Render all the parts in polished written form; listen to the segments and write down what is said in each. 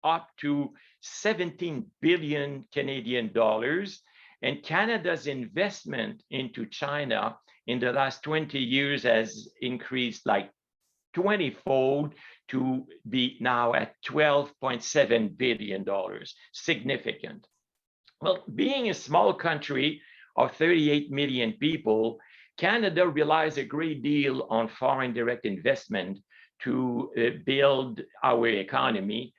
up to 17 billion Canadian dollars. And Canada's investment into China in the last 20 years has increased like 20-fold to be now at $12.7 billion, significant. Well, being a small country of 38 million people, Canada relies a great deal on foreign direct investment to build our economy,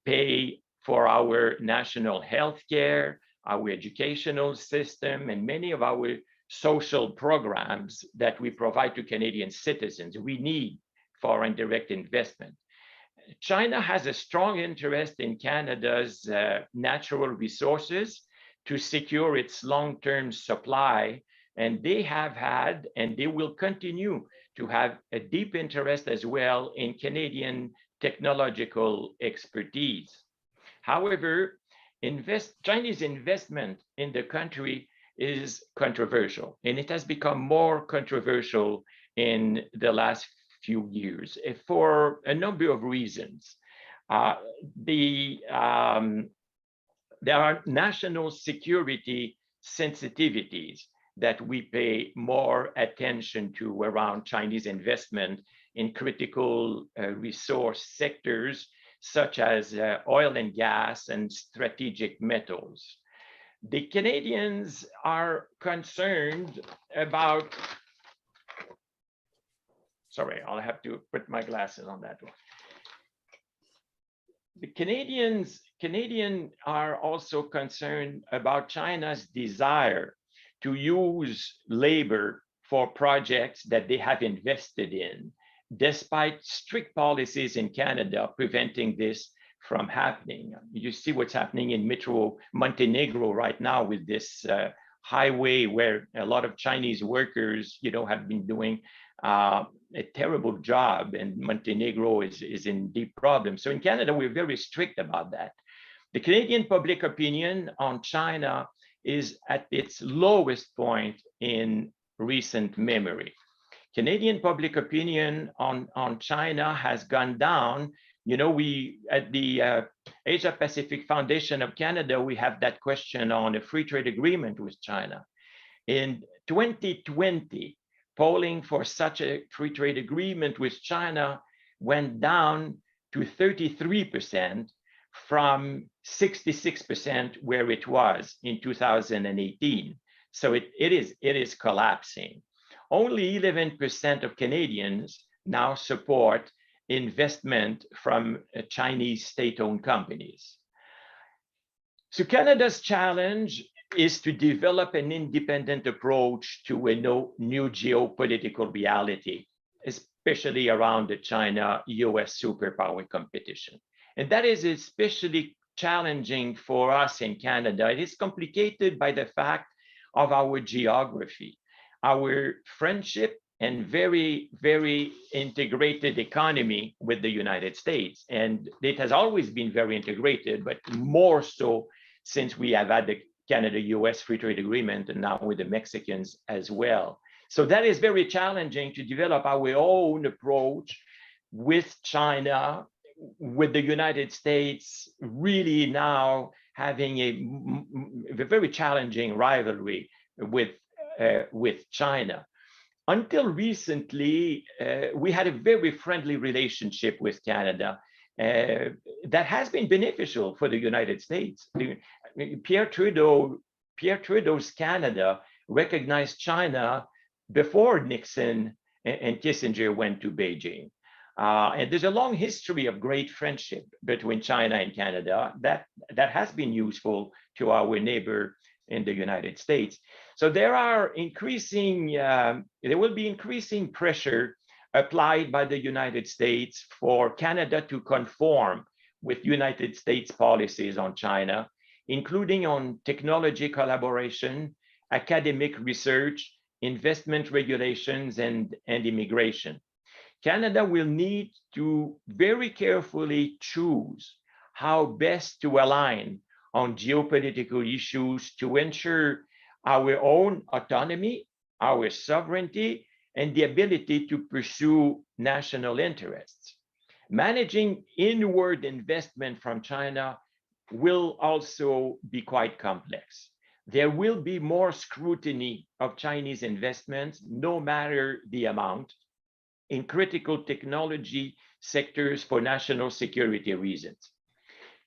pay for our national health care, our educational system, and many of our social programs that we provide to Canadian citizens. We need foreign direct investment. China has a strong interest in Canada's natural resources to secure its long-term supply, and they have had and they will continue to have a deep interest as well in Canadian technological expertise. However, Chinese investment in the country is controversial, and it has become more controversial in the last few years for a number of reasons. There are national security sensitivities that we pay more attention to around Chinese investment in critical resource sectors such as oil and gas and strategic metals. The Canadians are concerned about, sorry, I'll have to put my glasses on that one. The Canadians are also concerned about China's desire to use labor for projects that they have invested in, despite strict policies in Canada preventing this from happening. You see what's happening in Metro Montenegro right now with this highway where a lot of Chinese workers, have been doing a terrible job, and Montenegro is in deep problems. So in Canada, we're very strict about that. The Canadian public opinion on China is at its lowest point in recent memory. Canadian public opinion on China has gone down. We at the Asia Pacific Foundation of Canada, we have that question on a free trade agreement with China. In 2020, polling for such a free trade agreement with China went down to 33% from 66% where it was in 2018. So it is collapsing. Only 11% of Canadians now support investment from Chinese state-owned companies. So Canada's challenge is to develop an independent approach to a new geopolitical reality, especially around the China-US superpower competition. And that is especially challenging for us in Canada. It is complicated by the fact of our geography, our friendship and very, very integrated economy with the United States. And it has always been very integrated, but more so since we have had the Canada-US free trade agreement and now with the Mexicans as well. So that is very challenging to develop our own approach with China, with the United States really now having a very challenging rivalry with China. Until recently, we had a very friendly relationship with Canada that has been beneficial for the United States. Pierre Trudeau's Canada recognized China before Nixon and Kissinger went to Beijing. And there's a long history of great friendship between China and Canada that has been useful to our neighbor in the United States. So there will be increasing pressure applied by the United States for Canada to conform with United States policies on China, including on technology collaboration, academic research, investment regulations, and immigration. Canada will need to very carefully choose how best to align on geopolitical issues to ensure our own autonomy, our sovereignty, and the ability to pursue national interests. Managing inward investment from China will also be quite complex. There will be more scrutiny of Chinese investments, no matter the amount, in critical technology sectors for national security reasons.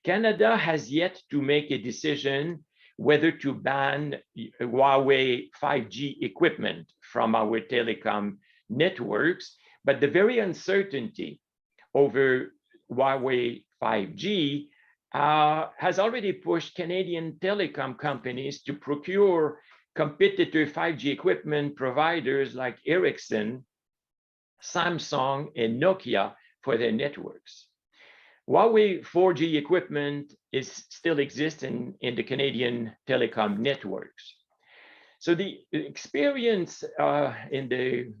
Canada has yet to make a decision whether to ban Huawei 5G equipment from our telecom networks, but the very uncertainty over Huawei 5G has already pushed Canadian telecom companies to procure competitor 5G equipment providers like Ericsson, Samsung, and Nokia for their networks. Huawei 4G equipment still exists in the Canadian telecom networks. So the experience in the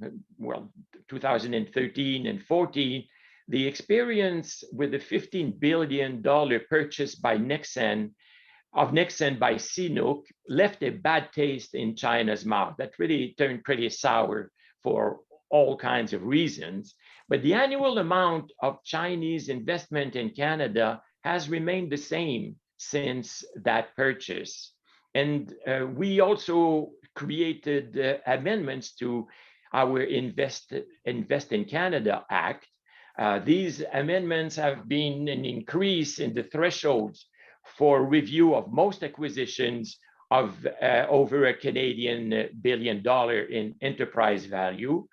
2013 and 14, the experience with the $15 billion purchase by Nexen by CNOOC left a bad taste in China's mouth. That really turned pretty sour for all kinds of reasons. But the annual amount of Chinese investment in Canada has remained the same since that purchase. And we also created amendments to our Invest in Canada Act. These amendments have been an increase in the thresholds for review of most acquisitions of over $1 billion in enterprise value.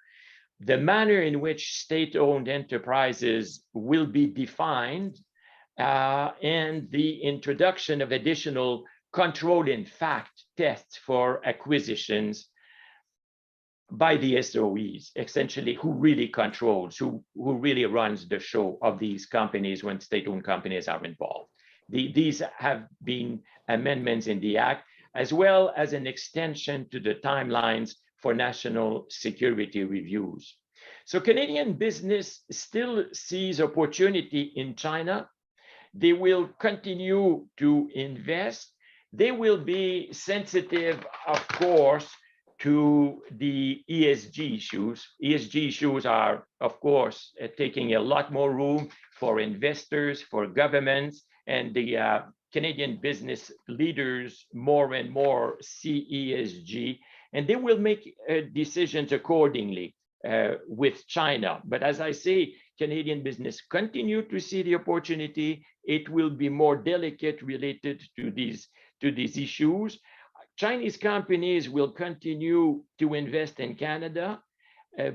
The manner in which state-owned enterprises will be defined and the introduction of additional control in fact tests for acquisitions by the SOEs, essentially who really controls, who really runs the show of these companies when state-owned companies are involved. These have been amendments in the Act, as well as an extension to the timelines for national security reviews. So Canadian business still sees opportunity in China. They will continue to invest. They will be sensitive, of course, to the ESG issues. ESG issues are, of course, taking a lot more room for investors, for governments, and the Canadian business leaders more and more see ESG, and they will make decisions accordingly with China. But as I say, Canadian business continue to see the opportunity. It will be more delicate related to these issues. Chinese companies will continue to invest in Canada,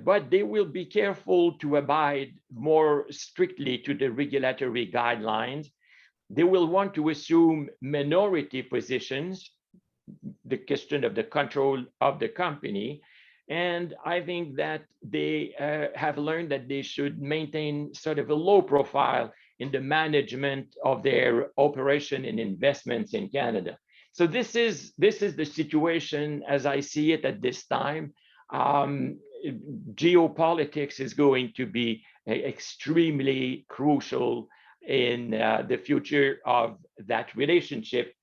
but they will be careful to abide more strictly to the regulatory guidelines. They will want to assume minority positions, the question of the control of the company. And I think that they have learned that they should maintain sort of a low profile in the management of their operation and investments in Canada. So this is the situation as I see it at this time. Geopolitics is going to be extremely crucial in the future of that relationship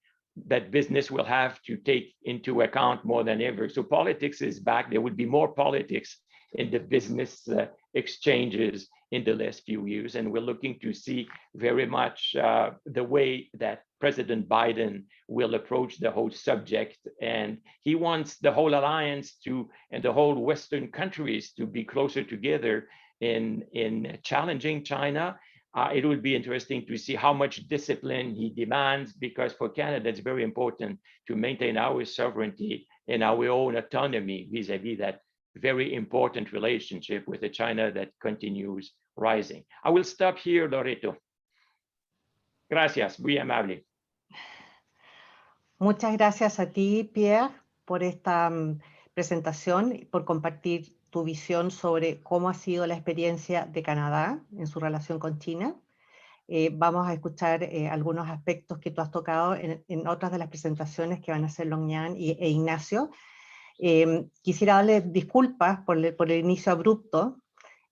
that business will have to take into account more than ever. So politics is back. There would be more politics in the business exchanges in the last few years. And we're looking to see very much the way that President Biden will approach the whole subject. And he wants the whole alliance and the whole Western countries to be closer together in challenging China. It would be interesting to see how much discipline he demands, because for Canada, it's very important to maintain our sovereignty and our own autonomy vis-a-vis that very important relationship with a China that continues rising. I will stop here, Loreto. Gracias, muy amable. Muchas gracias a ti, Pierre, por esta presentación y por compartir tu visión sobre cómo ha sido la experiencia de Canadá en su relación con China. Vamos a escuchar algunos aspectos que tú has tocado en otras de las presentaciones que van a hacer Longyang e Ignacio. Quisiera darles disculpas por el inicio abrupto.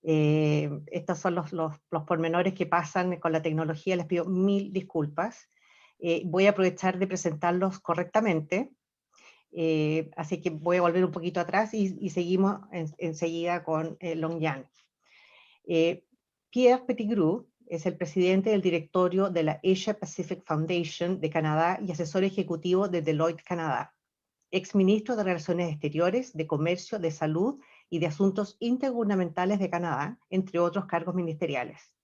Estos son los pormenores que pasan con la tecnología. Les pido mil disculpas. Voy a aprovechar de presentarlos correctamente. Así que voy a volver un poquito atrás y seguimos enseguida con Longyang. Pierre Pettigrew es el presidente del directorio de la Asia Pacific Foundation de Canadá y asesor ejecutivo de Deloitte Canadá. Exministro de Relaciones Exteriores, de Comercio, de Salud y de Asuntos Intergubernamentales de Canadá, entre otros cargos ministeriales.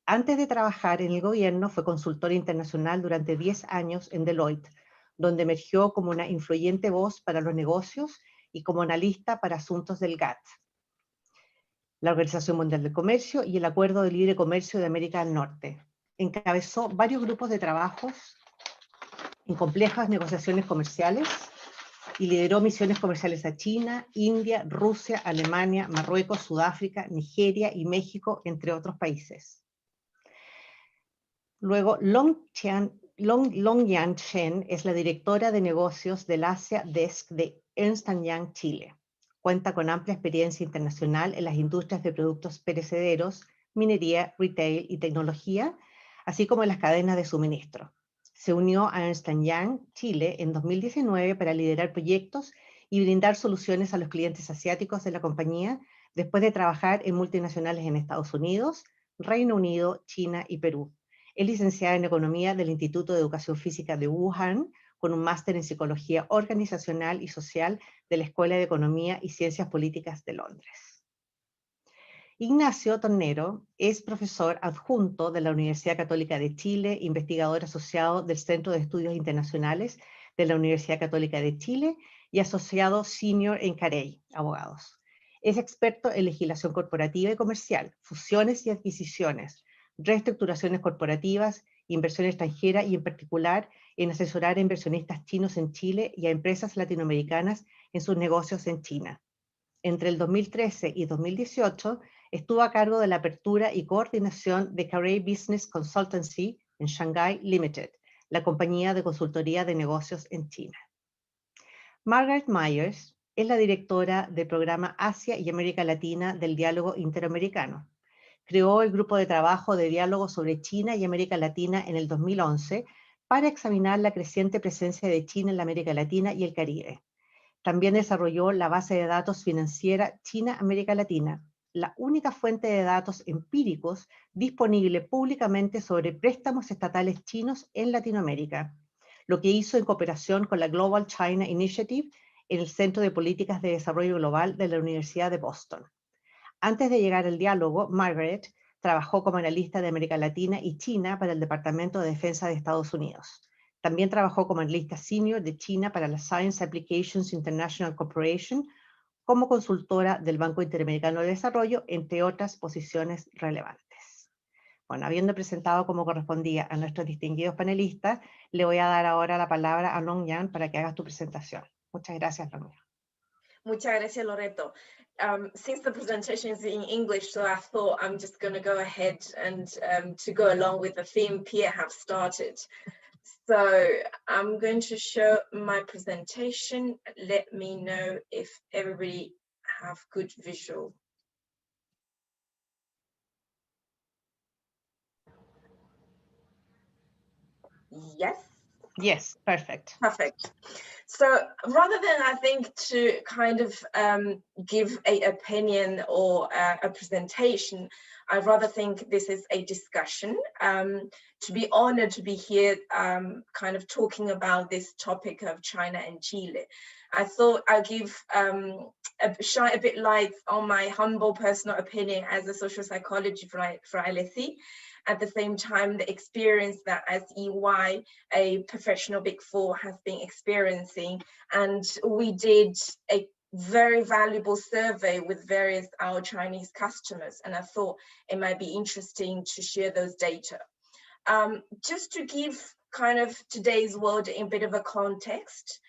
Antes de trabajar en el gobierno, fue consultor internacional durante 10 años en Deloitte, donde emergió como una influyente voz para los negocios y como analista para asuntos del GATT, la Organización Mundial del Comercio y el Acuerdo de Libre Comercio de América del Norte. Encabezó varios grupos de trabajos en complejas negociaciones comerciales y lideró misiones comerciales a China, India, Rusia, Alemania, Marruecos, Sudáfrica, Nigeria y México, entre otros países. Luego, Long-Yan Chen es la directora de negocios del Asia Desk de Ernst & Young Chile. Cuenta con amplia experiencia internacional en las industrias de productos perecederos, minería, retail y tecnología, así como en las cadenas de suministro. Se unió a Ernst & Young Chile en 2019 para liderar proyectos y brindar soluciones a los clientes asiáticos de la compañía, después de trabajar en multinacionales en Estados Unidos, Reino Unido, China y Perú. Es licenciada en Economía del Instituto de Educación Física de Wuhan, con un máster en Psicología Organizacional y Social de la Escuela de Economía y Ciencias Políticas de Londres. Ignacio Tornero es profesor adjunto de la Universidad Católica de Chile, investigador asociado del Centro de Estudios Internacionales de la Universidad Católica de Chile y asociado senior en Carey, abogados. Es experto en legislación corporativa y comercial, fusiones y adquisiciones, reestructuraciones corporativas, inversión extranjera y en particular en asesorar a inversionistas chinos en Chile y a empresas latinoamericanas en sus negocios en China. Entre el 2013 y 2018 estuvo a cargo de la apertura y coordinación de Carey Business Consultancy en Shanghai Limited, la compañía de consultoría de negocios en China. Margaret Myers es la directora del programa Asia y América Latina del Diálogo Interamericano. Creó el grupo de trabajo de diálogo sobre China y América Latina en el 2011 para examinar la creciente presencia de China en la América Latina y el Caribe. También desarrolló la base de datos financiera China-América Latina, la única fuente de datos empíricos disponible públicamente sobre préstamos estatales chinos en Latinoamérica, lo que hizo en cooperación con la Global China Initiative en el Centro de Políticas de Desarrollo Global de la Universidad de Boston. Antes de llegar al diálogo, Margaret trabajó como analista de América Latina y China para el Departamento de Defensa de Estados Unidos. También trabajó como analista senior de China para la Science Applications International Corporation, como consultora del Banco Interamericano de Desarrollo, entre otras posiciones relevantes. Bueno, habiendo presentado como correspondía a nuestros distinguidos panelistas, le voy a dar ahora la palabra a Long-Yan para que hagas tu presentación. Muchas gracias, Long-Yan. Muchas gracias, Loreto. Since the presentation is in English, so I thought I'm just going to go ahead and to go along with the theme Pierre have started. So I'm going to show my presentation. Let me know if everybody have good visual. Yes? Yes, perfect. Perfect. So rather than, I think, to kind of give an opinion or a presentation, I rather think this is a discussion. To be honored to be here kind of talking about this topic of China and Chile. I thought I'll give shine a bit light on my humble personal opinion as a social psychologist for LSE. At the same time, the experience that as EY, a professional Big Four, has been experiencing. And we did a very valuable survey with various our Chinese customers. And I thought it might be interesting to share those data. Just to give kind of today's world in a bit of a context,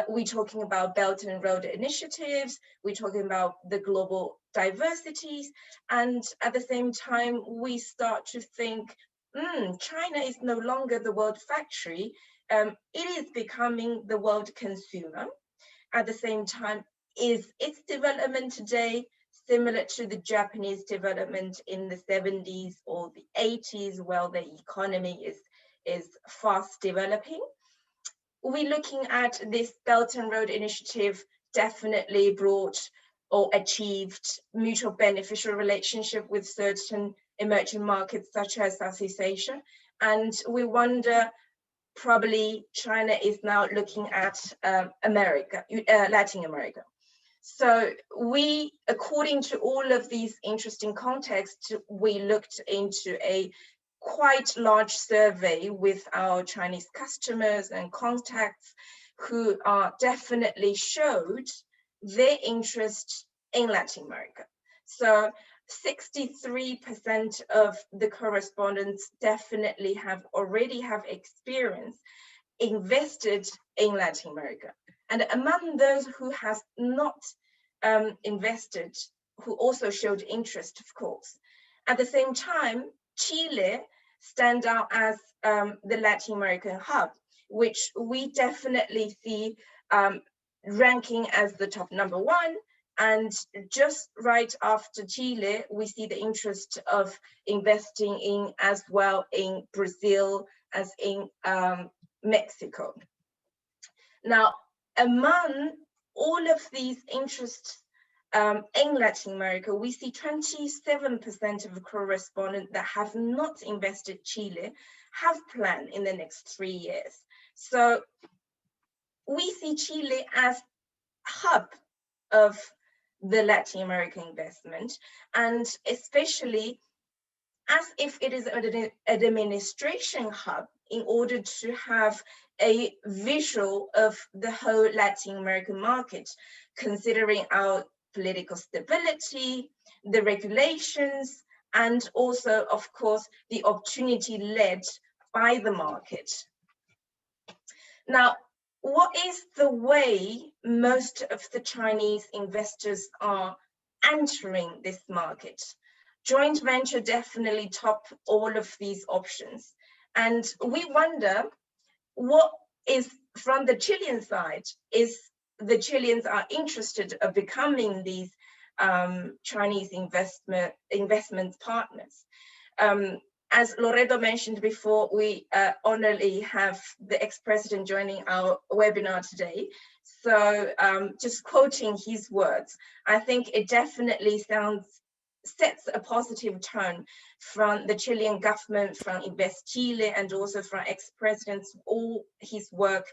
we're talking about Belt and Road initiatives, we're talking about the global diversities, and at the same time, we start to think, China is no longer the world factory, it is becoming the world consumer. At the same time, is its development today similar to the Japanese development in the 70s or the 80s, where the economy is fast developing? We're looking at this Belt and Road initiative definitely brought or achieved mutual beneficial relationship with certain emerging markets such as Southeast Asia. And we wonder, probably China is now looking at Latin America. So we, according to all of these interesting contexts, we looked into a quite large survey with our Chinese customers and contacts who definitely showed their interest in Latin America. So 63% of the correspondents definitely already have experience invested in Latin America. And among those who have not invested, who also showed interest, of course. At the same time, Chile stands out as the Latin American hub, which we definitely see ranking as the top #1. And just right after Chile, we see the interest of investing in as well in Brazil as in Mexico. Now, among all of these interests in Latin America, we see 27% of the correspondents that have not invested Chile have planned in the next 3 years. So we see Chile as hub of the Latin American investment, and especially as if it is an administration hub in order to have a visual of the whole Latin American market, considering our political stability, the regulations, and also, of course, the opportunity led by the market. Now, what is the way most of the Chinese investors are entering this market? Joint venture definitely top all of these options. And we wonder what is from the Chilean side, is the Chileans are interested in becoming these Chinese investment partners. As Loreto mentioned before, we honorably have the ex-president joining our webinar today. So just quoting his words, I think it definitely sets a positive tone from the Chilean government, from Invest Chile, and also from ex-presidents, all his work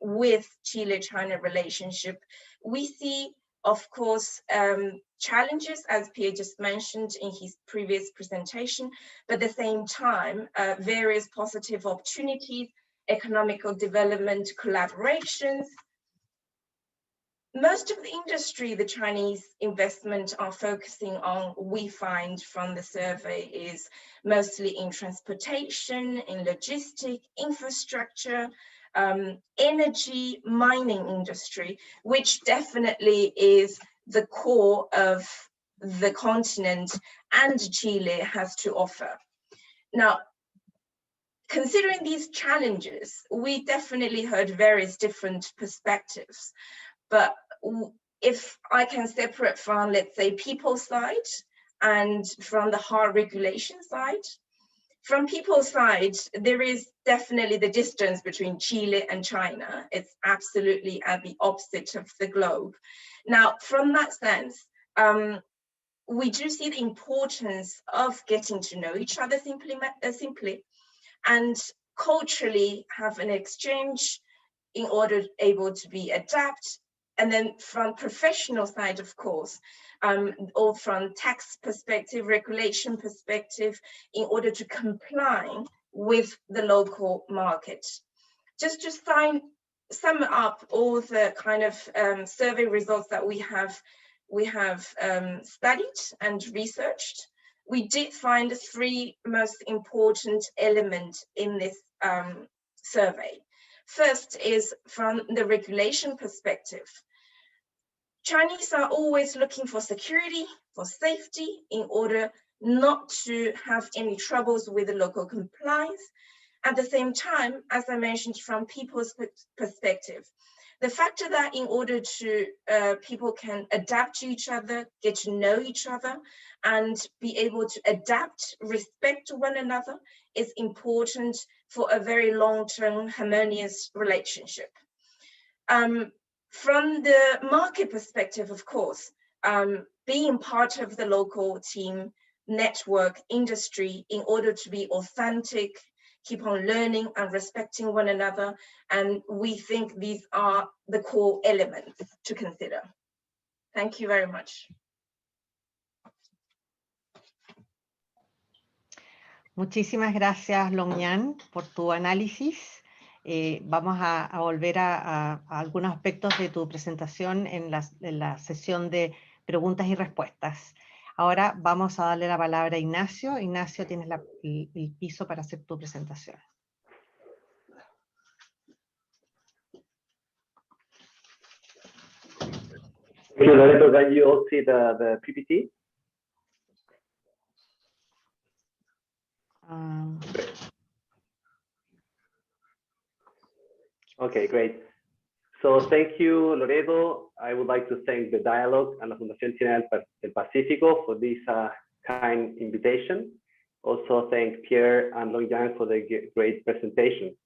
with Chile-China relationship. We see, of course, challenges, as Pierre just mentioned in his previous presentation, but at the same time, various positive opportunities, economical development, collaborations. Most of the industry the Chinese investment are focusing on, we find from the survey, is mostly in transportation, in logistic, infrastructure, energy, mining industry, which definitely is the core of the continent and Chile has to offer. Now, considering these challenges, we definitely heard various different perspectives, but if I can separate from, let's say, people side and from the hard regulation side, from people's side, there is definitely the distance between Chile and China. It's absolutely at the opposite of the globe. Now, from that sense, we do see the importance of getting to know each other simply and culturally have an exchange in order able to be adapt. And then from professional side, of course, or from tax perspective, regulation perspective, in order to comply with the local market. Just to sum up all the kind of survey results that we have studied and researched, we did find the 3 most important elements in this survey. First is from the regulation perspective. Chinese are always looking for security, for safety, in order not to have any troubles with the local compliance. At the same time, as I mentioned, from people's perspective, the factor that in order to people can adapt to each other, get to know each other, and be able to adapt, respect one another is important for a very long-term harmonious relationship. From the market perspective, of course, being part of the local team network, industry, in order to be authentic, keep on learning and respecting one another. And we think these are the core elements to consider. Thank you very much. Muchísimas gracias, Longyan, por tu análisis. Vamos a volver a algunos aspectos de tu presentación en la sesión de preguntas y respuestas. Ahora vamos a darle la palabra a Ignacio. Ignacio, tienes el piso para hacer tu presentación. Thank you, Loreto. Can you all see the PPT? Okay, great. So thank you, Loreto. I would like to thank the Dialogue and la Fundación China del Pacífico for this kind invitation. Also thank Pierre and Longyan for the great presentation.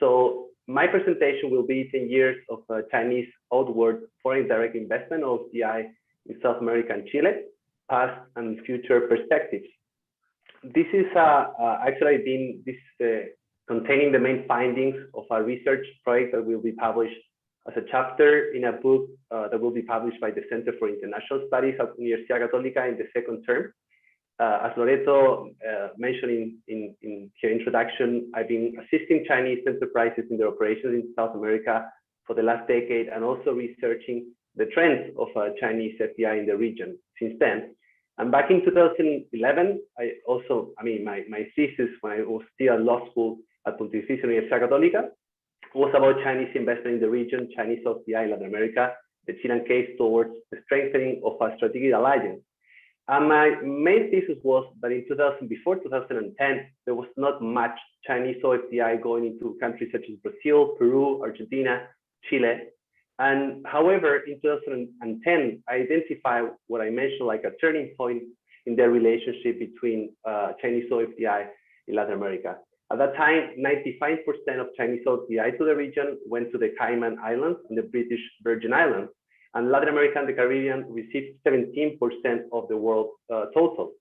So my presentation will be 10 years of Chinese outward foreign direct investment, or FDI, in South America and Chile, past and future perspectives. This is actually containing the main findings of a research project that will be published as a chapter in a book that will be published by the Center for International Studies at Universidad Católica in the second term. As Loreto mentioned in her introduction, I've been assisting Chinese enterprises in their operations in South America for the last decade, and also researching the trends of Chinese FDI in the region since then. And back in 2011, my thesis when I was still at law school at Pontificia Universidad Católica was about Chinese investment in the region, Chinese FDI in Latin America, the Chilean case towards the strengthening of a strategic alliance. And my main thesis was that before 2010, there was not much Chinese OFDI going into countries such as Brazil, Peru, Argentina, Chile. And however, in 2010, I identified what I mentioned like a turning point in the relationship between Chinese OFDI in Latin America. At that time, 95% of Chinese OFDI to the region went to the Cayman Islands and the British Virgin Islands, and Latin America and the Caribbean received 17% of the world total.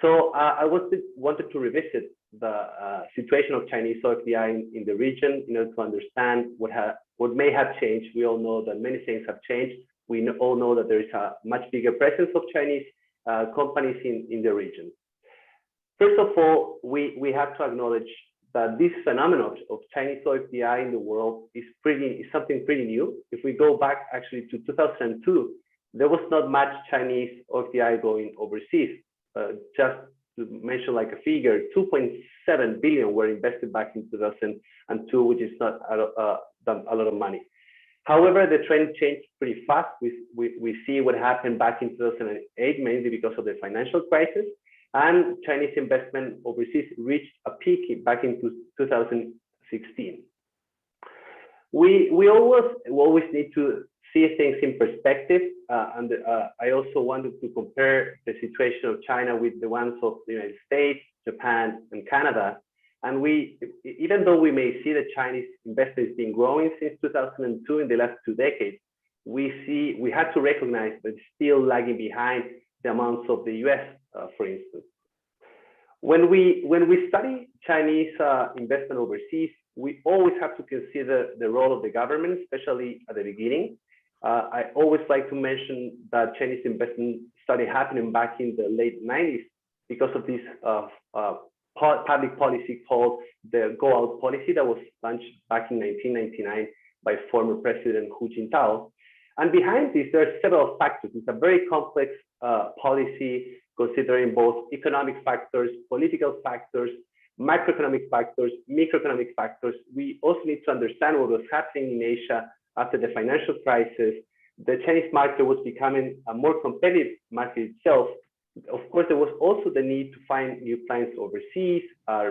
So I wanted to revisit the situation of Chinese OFDI in the region in order to understand what may have changed. We all know that many things have changed. We all know that there is a much bigger presence of Chinese companies in the region. First of all, we have to acknowledge that this phenomenon of Chinese OFDI in the world is something pretty new. If we go back actually to 2002, there was not much Chinese OFDI going overseas. Just to mention like a figure, 2.7 billion were invested back in 2002, which is not a lot of money. However, the trend changed pretty fast. We see what happened back in 2008, mainly because of the financial crisis. And Chinese investment overseas reached a peak back in 2016. We always need to see things in perspective, and I also wanted to compare the situation of China with the ones of the United States, Japan, and Canada. And even though we may see that Chinese investment has been growing since 2002 in the last 2 decades, we have to recognize that it's still lagging behind the amounts of the US, for instance. When we study Chinese investment overseas, we always have to consider the role of the government, especially at the beginning. I always like to mention that Chinese investment started happening back in the late 90s because of this public policy called the Go Out policy that was launched back in 1999 by former President Hu Jintao. And behind this, there are several factors. It's a very complex policy considering both economic factors, political factors, macroeconomic factors, microeconomic factors. We also need to understand what was happening in Asia after the financial crisis. The Chinese market was becoming a more competitive market itself. Of course, there was also the need to find new clients overseas,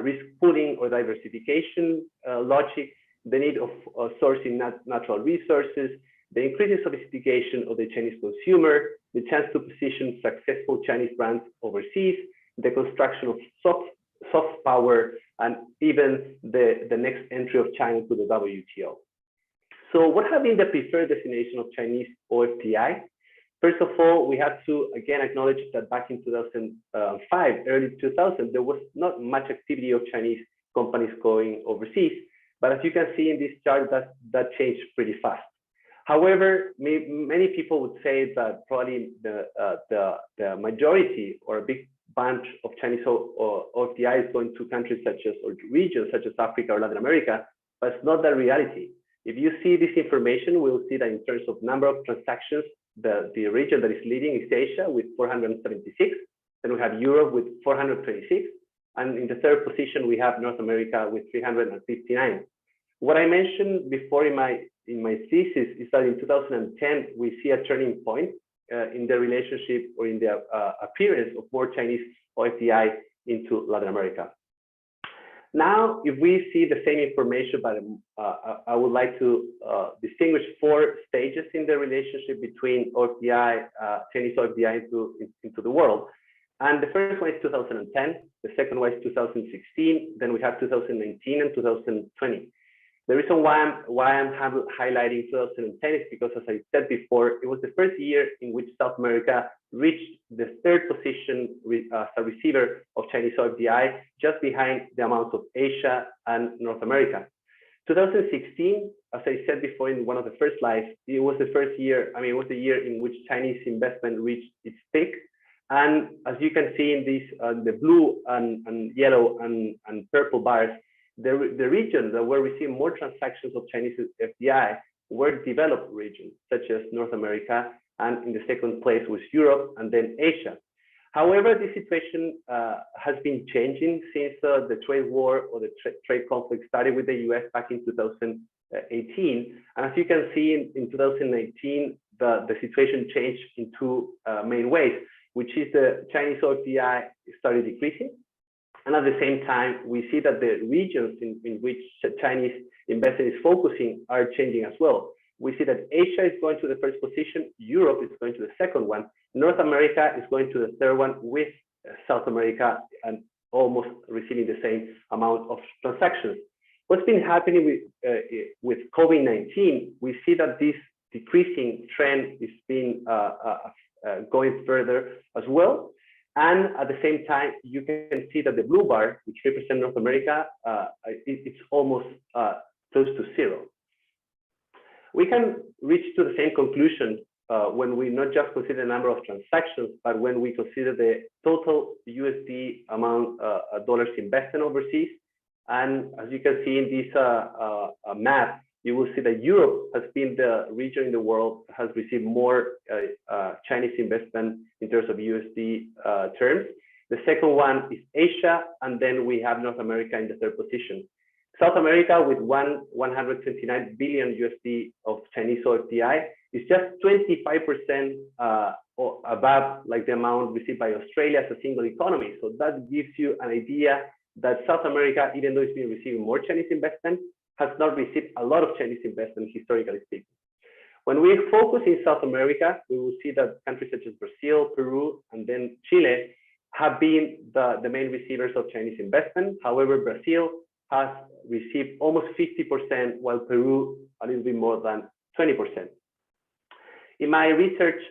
risk pooling or diversification logic, the need of sourcing natural resources, the increasing sophistication of the Chinese consumer, the chance to position successful Chinese brands overseas, the construction of soft power, and even the next entry of China to the WTO. So what have been the preferred destination of Chinese OFDI? First of all, we have to again acknowledge that back in 2005, early 2000, there was not much activity of Chinese companies going overseas. But as you can see in this chart, that changed pretty fast. However, many people would say that probably the majority or a big bunch of Chinese OFDI is going to countries such as, or regions such as Africa or Latin America, but it's not the reality. If you see this information, we'll see that in terms of number of transactions, the region that is leading is Asia with 476. Then we have Europe with 426. And in the third position, we have North America with 359. What I mentioned before in my thesis is that in 2010, we see a turning point in the relationship or in the appearance of more Chinese OFDI into Latin America. Now, if we see the same information, but I would like to distinguish 4 stages in the relationship between OFDI, Chinese OFDI into the world. And the first one is 2010, the second one is 2016, then we have 2019 and 2020. The reason why I'm highlighting 2010 is because, as I said before, it was the first year in which South America reached the 3rd position as a receiver of Chinese OFDI, just behind the amounts of Asia and North America. 2016, as I said before in one of the first slides, it was the first year, it was the year in which Chinese investment reached its peak. And as you can see in these, the blue and yellow and purple bars, the regions that were receiving more transactions of Chinese FDI were developed regions, such as North America, and in the second place was Europe, and then Asia. However, the situation has been changing since the trade war or the trade conflict started with the US back in 2018. And as you can see in 2019, the situation changed in 2 main ways, which is the Chinese OFDI started decreasing. And at the same time, we see that the regions in which Chinese investment is focusing are changing as well. We see that Asia is going to the 1st position, Europe is going to the 2nd one, North America is going to the 3rd one, with South America and almost receiving the same amount of transactions. What's been happening with COVID-19, we see that this decreasing trend is been going further as well. And at the same time, you can see that the blue bar, which represents North America, it's almost close to 0. We can reach to the same conclusion when we not just consider the number of transactions, but when we consider the total USD amount dollars invested overseas. And as you can see in this map, you will see that Europe has been the region in the world that has received more Chinese investment in terms of USD terms. The second one is Asia, and then we have North America in the 3rd position. South America with 129 billion USD of Chinese OFDI is just 25% above like the amount received by Australia as a single economy. So that gives you an idea that South America, even though it's been receiving more Chinese investment, has not received a lot of Chinese investment, historically speaking. When we focus in South America, we will see that countries such as Brazil, Peru, and then Chile have been the main receivers of Chinese investment. However, Brazil has received almost 50%, while Peru a little bit more than 20%. In my research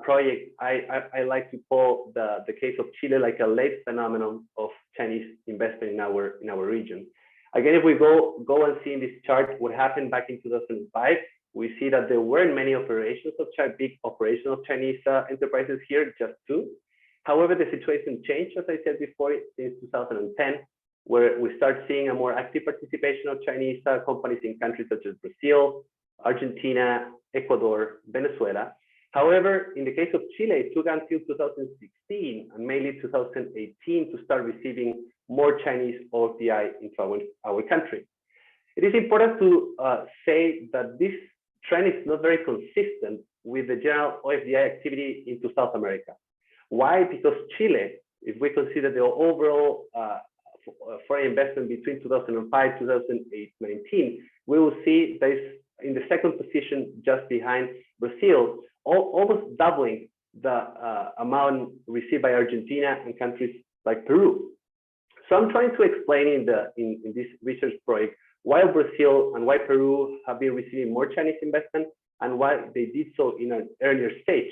project, I like to call the case of Chile like a late phenomenon of Chinese investment in our region. Again, if we go and see in this chart what happened back in 2005, we see that there weren't many operations of big operations of Chinese enterprises here, just 2. However, the situation changed, as I said before, since 2010, where we start seeing a more active participation of Chinese companies in countries such as Brazil, Argentina, Ecuador, Venezuela. However, in the case of Chile, it took until 2016 and mainly 2018 to start receiving more Chinese OFDI into our country. It is important to say that this trend is not very consistent with the general OFDI activity into South America. Why? Because Chile, if we consider the overall foreign investment between 2005, 2019, we will see that is in the 2nd position just behind Brazil, almost doubling the amount received by Argentina and countries like Peru. So I'm trying to explain in this research project why Brazil and why Peru have been receiving more Chinese investment and why they did so in an earlier stage.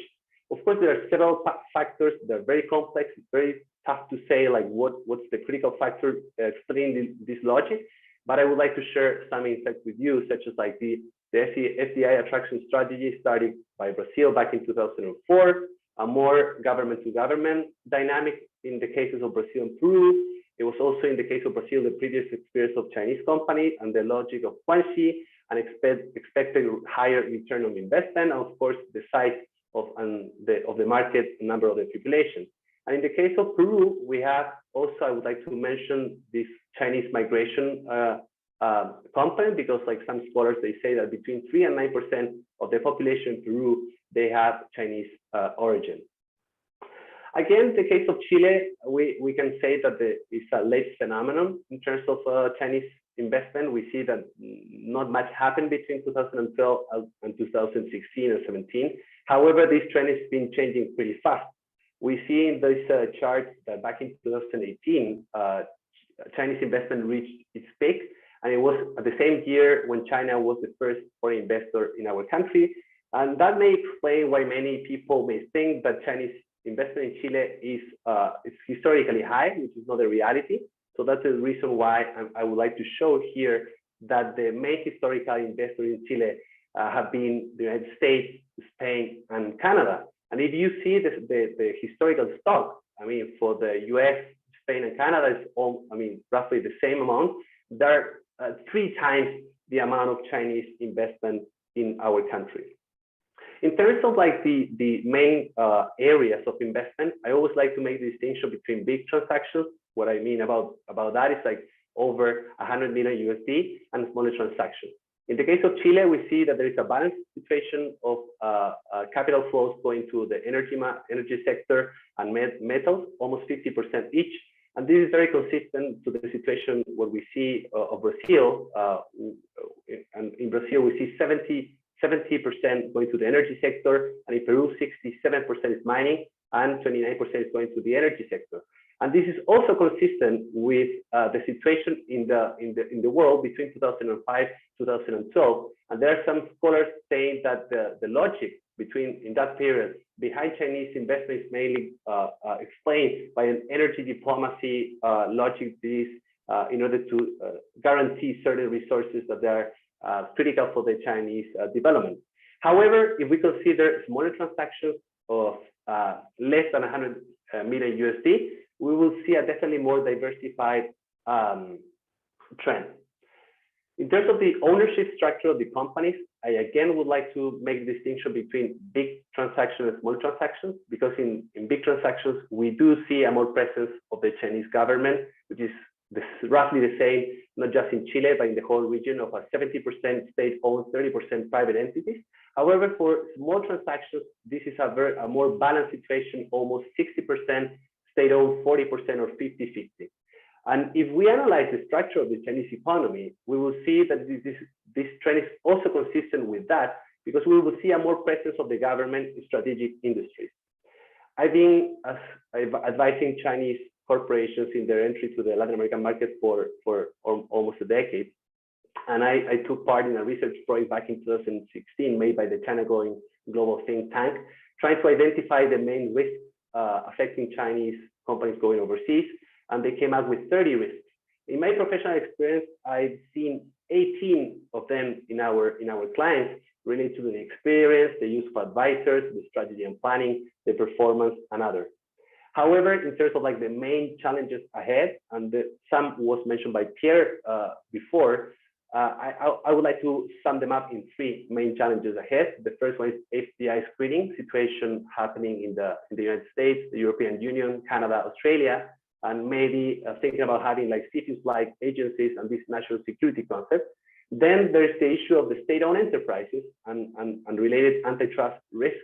Of course, there are several factors that are very complex. It's very tough to say like what's the critical factor explaining this logic. But I would like to share some insights with you, such as like the FDI attraction strategy started by Brazil back in 2004, a more government-to-government dynamic in the cases of Brazil and Peru. It was also in the case of Brazil, the previous experience of Chinese companies and the logic of Guanxi and expected higher return on investment, and of course, the size of the market, number of the population. And in the case of Peru, we have also, I would like to mention this Chinese migration component, because like some scholars, they say that between 3 and 9% of the population in Peru, they have Chinese origin. Again, the case of Chile, we can say that it's a late phenomenon in terms of Chinese investment. We see that not much happened between 2012 and 2016 or 17. However, this trend has been changing pretty fast. We see in this chart that back in 2018, Chinese investment reached its peak, and it was at the same year when China was the first foreign investor in our country. And that may explain why many people may think that Chinese investment in Chile is historically high, which is not a reality. So that's the reason why I would like to show here that the main historical investors in Chile have been the United States, Spain, and Canada. And if you see the historical stock, I mean, for the US, Spain, and Canada is all, I mean, roughly the same amount. There are 3 times the amount of Chinese investment in our country. In terms of like the main areas of investment, I always like to make the distinction between big transactions. What I mean about that is like over 100 million USD and smaller transactions. In the case of Chile, we see that there is a balanced situation of capital flows going to the energy sector and metals, almost 50% each. And this is very consistent to the situation what we see of Brazil. And in Brazil, we see 70% going to the energy sector, and in Peru, 67% is mining, and 29% is going to the energy sector. And this is also consistent with the situation in the world between 2005 2012. And there are some scholars saying that the logic in that period behind Chinese investment is mainly explained by an energy diplomacy logic. This in order to guarantee certain resources that are critical for the Chinese development. However, if we consider smaller transactions of less than 100 million USD, we will see a definitely more diversified trend. In terms of the ownership structure of the companies, I again would like to make the distinction between big transactions and small transactions, because in big transactions, we do see a more presence of the Chinese government, which is roughly the same, not just in Chile, but in the whole region of a 70% state-owned, 30% private entities. However, for small transactions, this is a more balanced situation, almost 60% state-owned, 40% or 50-50. And if we analyze the structure of the Chinese economy, we will see that this trend is also consistent with that, because we will see a more presence of the government in strategic industries. I've been advising Chinese corporations in their entry to the Latin American market for almost a decade. And I took part in a research project back in 2016 made by the China Going Global think tank, trying to identify the main risks affecting Chinese companies going overseas. And they came out with 30 risks. In my professional experience, I've seen 18 of them in our clients related to the experience, the use of advisors, the strategy and planning, the performance, and others. However, in terms of like the main challenges ahead, and some was mentioned by Pierre before, I would like to sum them up in 3 main challenges ahead. The first one is FDI screening situation happening in the United States, the European Union, Canada, Australia, and maybe thinking about having like CFIUS-like agencies and this national security concept. Then there's the issue of the state-owned enterprises and related antitrust risks.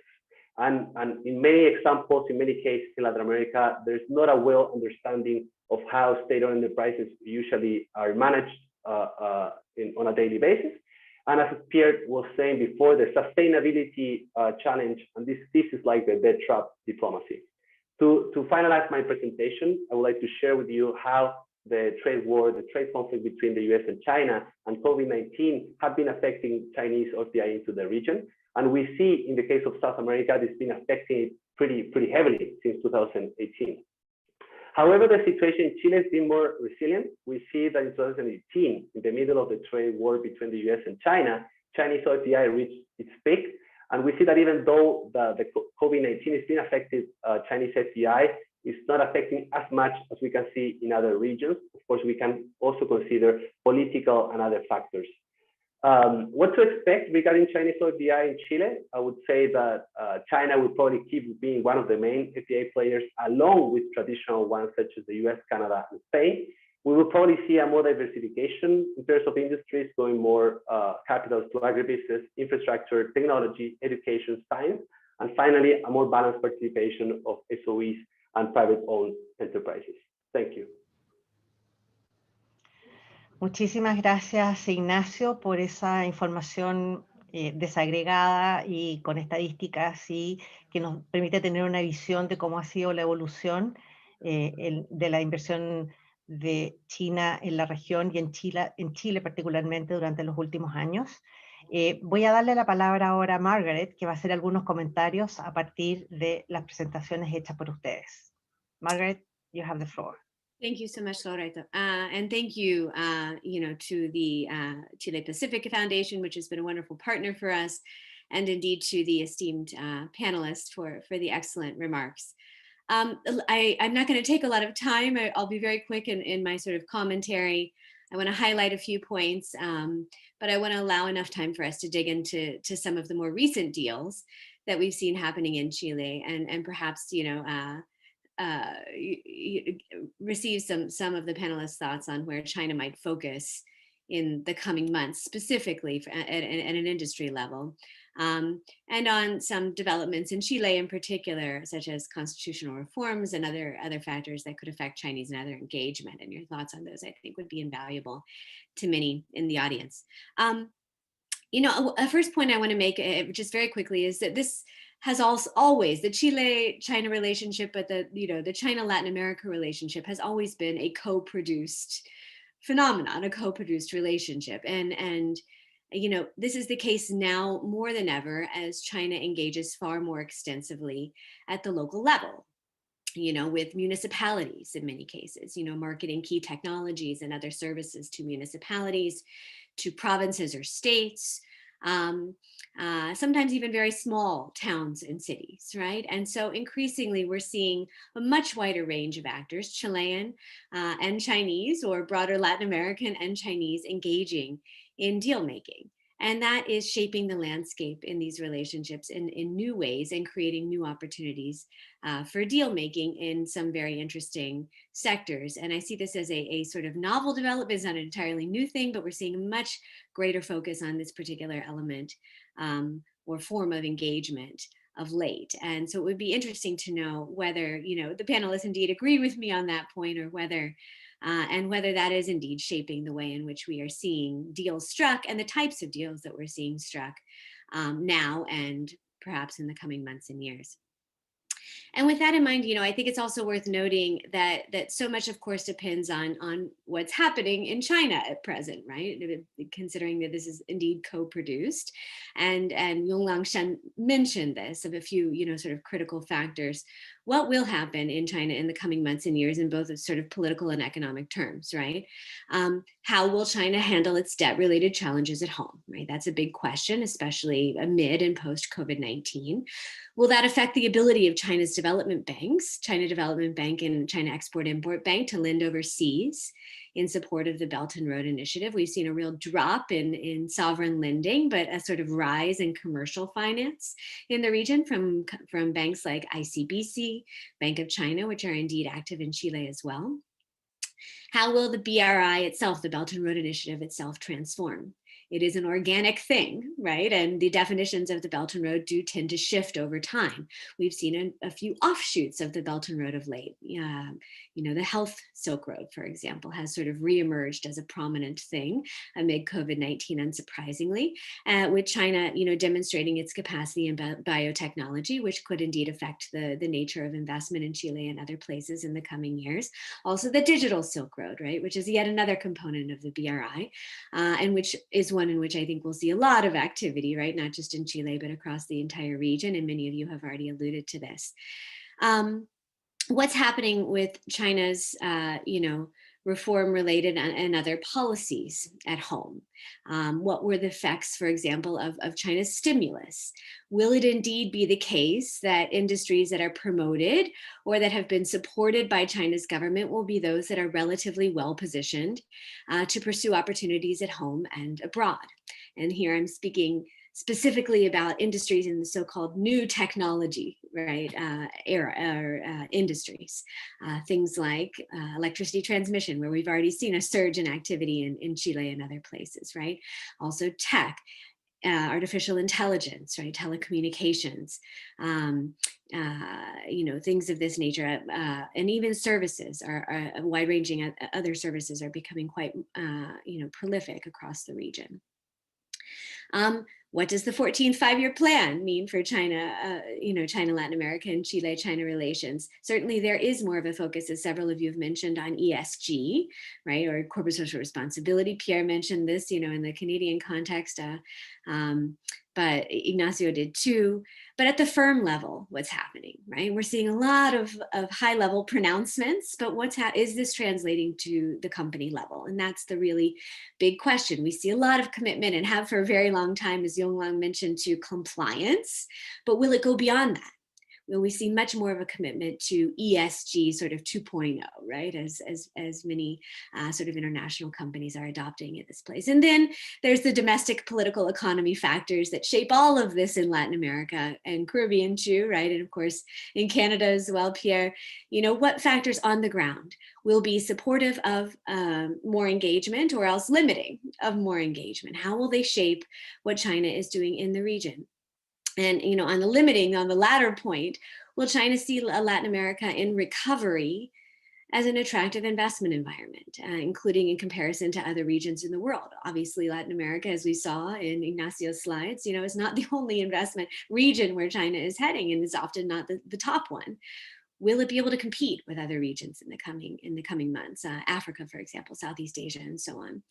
And in many examples, in many cases in Latin America, there's not a well understanding of how state-owned enterprises usually are managed on a daily basis. And as Pierre was saying before, the sustainability challenge, and this is like the debt trap diplomacy. To finalize my presentation, I would like to share with you how the trade war, the trade conflict between the US and China and COVID-19 have been affecting Chinese FDI into the region. And we see in the case of South America, this has been affecting it pretty heavily since 2018. However, the situation in Chile has been more resilient. We see that in 2018, in the middle of the trade war between the US and China, Chinese OFDI reached its peak. And we see that even though the COVID-19 has been affected, Chinese FDI is not affecting as much as we can see in other regions. Of course, we can also consider political and other factors. What to expect regarding Chinese FDI in Chile? I would say that China will probably keep being one of the main FDI players, along with traditional ones such as the US, Canada, and Spain. We will probably see a more diversification in terms of industries, going more capitals to agribusiness, infrastructure, technology, education, science, and finally, a more balanced participation of SOEs and private-owned enterprises. Thank you. Muchísimas gracias, Ignacio, por esa información desagregada y con estadísticas y que nos permite tener una visión de cómo ha sido la evolución de la inversión de China en la región y en Chile particularmente durante los últimos años. Voy a darle la palabra ahora a Margaret, que va a hacer algunos comentarios a partir de las presentaciones hechas por ustedes. Margaret, you have the floor. Thank you so much, Loreto. And thank you, to the Chile Pacific Foundation, which has been a wonderful partner for us, and indeed to the esteemed panelists for the excellent remarks. I'm not going to take a lot of time. I'll be very quick in my sort of commentary. I want to highlight a few points, but I want to allow enough time for us to dig into some of the more recent deals that we've seen happening in Chile, and perhaps, receive some of the panelists' thoughts on where China might focus in the coming months, specifically at an industry level, and on some developments in Chile in particular, such as constitutional reforms and other factors that could affect Chinese and other engagement. And your thoughts on those, I think, would be invaluable to many in the audience. A first point I want to make just very quickly is that this has always, the Chile-China relationship, but the China-Latin America relationship has always been a co-produced phenomenon, a co-produced relationship. And this is the case now more than ever as China engages far more extensively at the local level, with municipalities in many cases, marketing key technologies and other services to municipalities, to provinces or states, sometimes even very small towns and cities, right? And so increasingly we're seeing a much wider range of actors, Chilean and Chinese, or broader Latin American and Chinese, engaging in deal making. And that is shaping the landscape in these relationships in new ways and creating new opportunities for deal making in some very interesting sectors. And I see this as a sort of novel development. It's not an entirely new thing, but we're seeing a much greater focus on this particular element or form of engagement of late. And so it would be interesting to know whether, the panelists indeed agree with me on that point, or whether that is indeed shaping the way in which we are seeing deals struck and the types of deals that we're seeing struck now and perhaps in the coming months and years. And with that in mind, I think it's also worth noting that so much, of course, depends on what's happening in China at present, right? Considering that this is indeed co-produced, and Yonglang Shen mentioned this of a few, sort of critical factors. What will happen in China in the coming months and years in both sort of political and economic terms, right? How will China handle its debt-related challenges at home, right? That's a big question, especially amid and post-COVID-19. Will that affect the ability of China's development banks, China Development Bank and China Export-Import Bank, to lend overseas in support of the Belt and Road Initiative? We've seen a real drop in sovereign lending, but a sort of rise in commercial finance in the region from banks like ICBC, Bank of China, which are indeed active in Chile as well. How will the BRI itself, the Belt and Road Initiative itself, transform? It is an organic thing, right? And the definitions of the Belt and Road do tend to shift over time. We've seen a few offshoots of the Belt and Road of late. The Health Silk Road, for example, has sort of reemerged as a prominent thing amid COVID-19, unsurprisingly, with China, demonstrating its capacity in biotechnology, which could indeed affect the nature of investment in Chile and other places in the coming years. Also the Digital Silk Road, right, which is yet another component of the BRI, and which is one one in which I think we'll see a lot of activity, right? Not just in Chile, but across the entire region. And many of you have already alluded to this. What's happening with China's, reform-related and other policies at home? What were the effects, for example, of China's stimulus? Will it indeed be the case that industries that are promoted or that have been supported by China's government will be those that are relatively well-positioned to pursue opportunities at home and abroad? And here I'm speaking specifically about industries in the so-called new technology, right, industries. Things like electricity transmission, where we've already seen a surge in activity in Chile and other places, right? Also tech, artificial intelligence, right, telecommunications, things of this nature, and even services are wide-ranging. Other services are becoming quite, prolific across the region. What does the 14th five-year plan mean for China, China, Latin America, and Chile-China relations? Certainly there is more of a focus, as several of you have mentioned, on ESG, right, or corporate social responsibility. Pierre mentioned this, in the Canadian context, but Ignacio did too. But at the firm level, what's happening, right? We're seeing a lot of high-level pronouncements, but is this translating to the company level? And that's the really big question. We see a lot of commitment, and have for a very long time, as Yonglong mentioned, to compliance, but will it go beyond that? Will we see much more of a commitment to ESG sort of 2.0, right? As many sort of international companies are adopting at this place. And then there's the domestic political economy factors that shape all of this in Latin America and Caribbean too, right? And of course, in Canada as well, Pierre, what factors on the ground will be supportive of more engagement or else limiting of more engagement? How will they shape what China is doing in the region? And, on the latter point, will China see Latin America in recovery as an attractive investment environment, including in comparison to other regions in the world? Obviously, Latin America, as we saw in Ignacio's slides, is not the only investment region where China is heading, and is often not the top one. Will it be able to compete with other regions in the coming months? Africa, for example, Southeast Asia, and so on.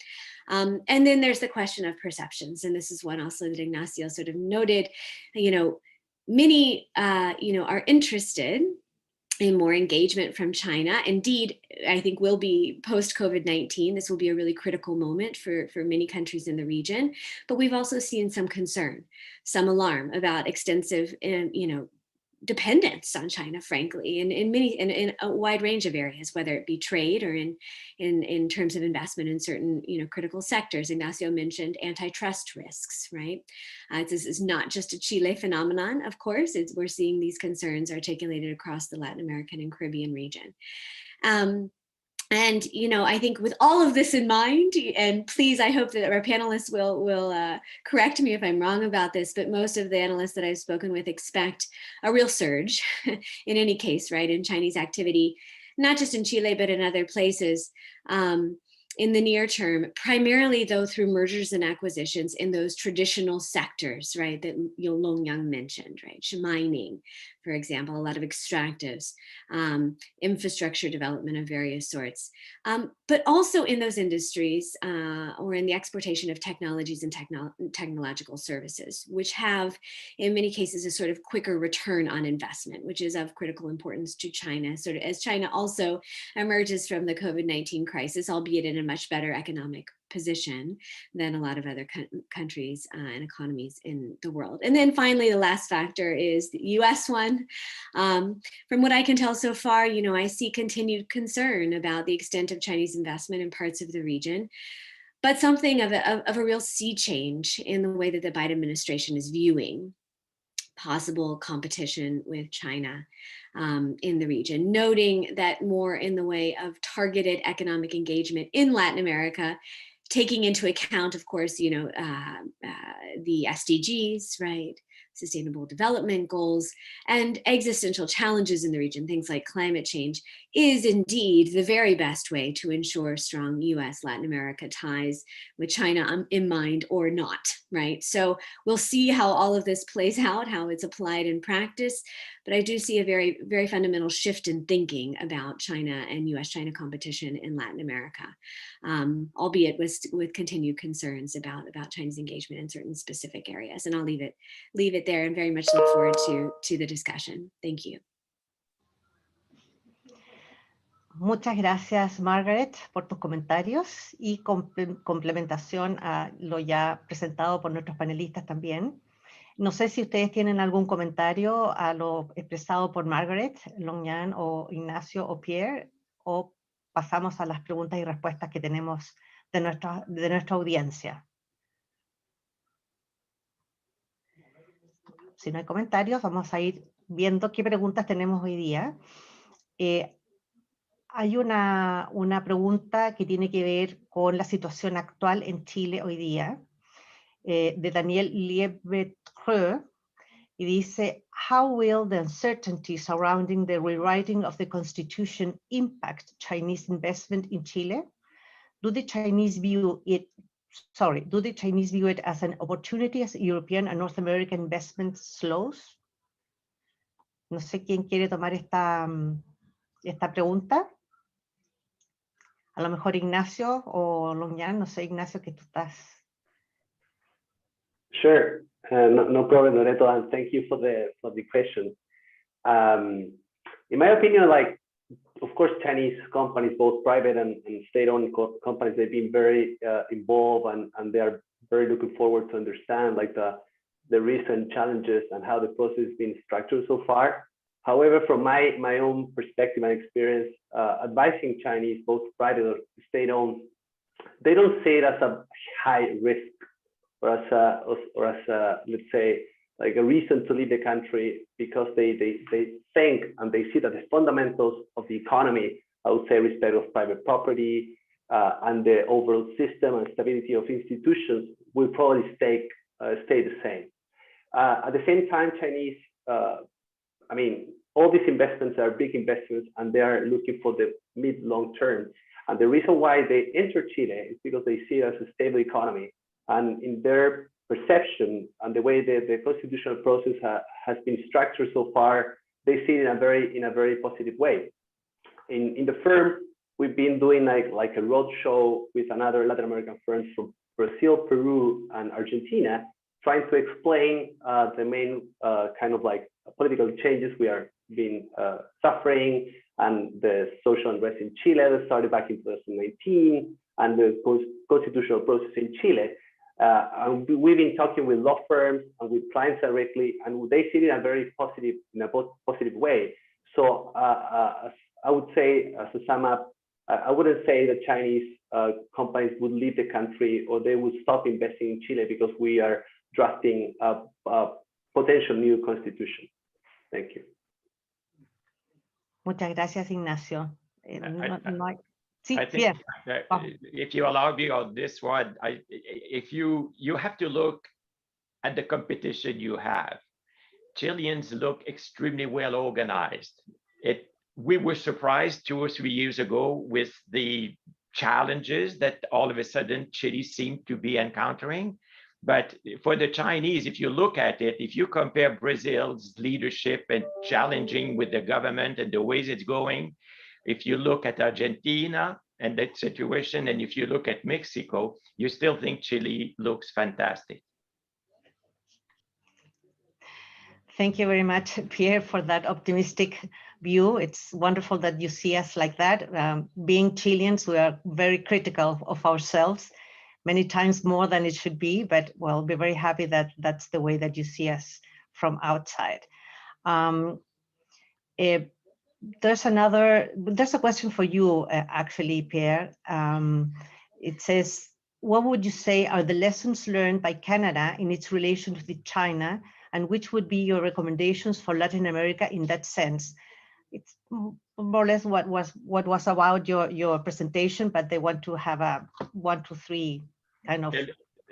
And then there's the question of perceptions, and this is one also that Ignacio sort of noted. Many are interested in more engagement from China. Indeed, I think will be post-COVID-19. This will be a really critical moment for many countries in the region. But we've also seen some concern, some alarm about extensive, dependence on China, frankly, in a wide range of areas, whether it be trade or in terms of investment in certain critical sectors. Ignacio mentioned antitrust risks, right? This is not just a Chile phenomenon, of course. We're seeing these concerns articulated across the Latin American and Caribbean region. And, I think with all of this in mind, and please, I hope that our panelists will correct me if I'm wrong about this, but most of the analysts that I've spoken with expect a real surge in any case, right, in Chinese activity, not just in Chile, but in other places in the near term, primarily though through mergers and acquisitions in those traditional sectors, right, that Longyang mentioned, right, mining, for example, a lot of extractives, infrastructure development of various sorts, but also in those industries or in the exportation of technologies and technological services, which have in many cases a sort of quicker return on investment, which is of critical importance to China, sort of as China also emerges from the COVID-19 crisis, albeit in a much better economic position than a lot of other countries and economies in the world. And then finally, the last factor is the US one. From what I can tell so far, I see continued concern about the extent of Chinese investment in parts of the region, but something of a real sea change in the way that the Biden administration is viewing possible competition with China in the region, noting that more in the way of targeted economic engagement in Latin America, taking into account, of course, the SDGs, right? Sustainable Development Goals and existential challenges in the region, things like climate change, is indeed the very best way to ensure strong US Latin America ties with China in mind or not, right? So we'll see how all of this plays out, how it's applied in practice. but I do see a very, very fundamental shift in thinking about China and US-China competition in Latin America, albeit with continued concerns about Chinese engagement in certain specific areas. And I'll leave it there and very much look forward to the discussion. Thank you. Muchas gracias, Margaret, por tus comentarios y complementación a lo ya presentado por nuestros panelistas también. No sé si ustedes tienen algún comentario a lo expresado por Margaret, Long-Yan o Ignacio o Pierre, o pasamos a las preguntas y respuestas que tenemos de nuestra audiencia. Si no hay comentarios, vamos a ir viendo qué preguntas tenemos hoy día. Hay una pregunta que tiene que ver con la situación actual en Chile hoy día, de Daniel Liebet-Creux, y dice, how will the uncertainty surrounding the rewriting of the constitution impact Chinese investment in Chile? Do the Chinese view it as an opportunity as European and North American investment slows? No sé quién quiere tomar esta pregunta. A lo mejor Ignacio o Long-Yan, no sé, Ignacio, que tú estás. Sure, no problem, Loreto, and thank you for the question. In my opinion, like, of course, Chinese companies, both private and state-owned companies, they've been very involved, and they are very looking forward to understand like the recent challenges and how the process has been structured so far. However, from my own perspective and experience, advising Chinese, both private or state-owned, they don't see it as a high risk or as a let's say, like a reason to leave the country, because they think and they see that the fundamentals of the economy, I would say respect of private property and the overall system and stability of institutions will probably stay the same. At the same time, Chinese, I mean, all these investments are big investments and they are looking for the mid-long term. And the reason why they enter Chile is because they see it as a stable economy. And in their perception and the way the constitutional process has been structured so far, they see it in a very positive way. In the firm, we've been doing like a roadshow with another Latin American firms from Brazil, Peru, and Argentina, trying to explain the main kind of like political changes we are being suffering, and the social unrest in Chile that started back in 2019, and the constitutional process in Chile. And we've been talking with law firms and with clients directly, and they see it in a very positive way. So I would say, as a sum up, I wouldn't say that Chinese companies would leave the country or they would stop investing in Chile because we are drafting a potential new constitution. Thank you. Muchas gracias, Ignacio. I think if you allow me on this one, if you have to look at the competition you have. Chileans look extremely well organized. We were surprised 2 or 3 years ago with the challenges that all of a sudden Chile seemed to be encountering. But for the Chinese, if you look at it, if you compare Brazil's leadership and challenging with the government and the ways it's going, if you look at Argentina and that situation, and if you look at Mexico, you still think Chile looks fantastic. Thank you very much, Pierre, for that optimistic view. It's wonderful that you see us like that. Being Chileans, we are very critical of ourselves, many times more than it should be, but we'll be very happy that that's the way that you see us from outside. There's a question for you, actually, Pierre. It says, what would you say are the lessons learned by Canada in its relations with China, and which would be your recommendations for Latin America in that sense? It's more or less what was about your presentation, but they want to have a 1, 2, 3 kind of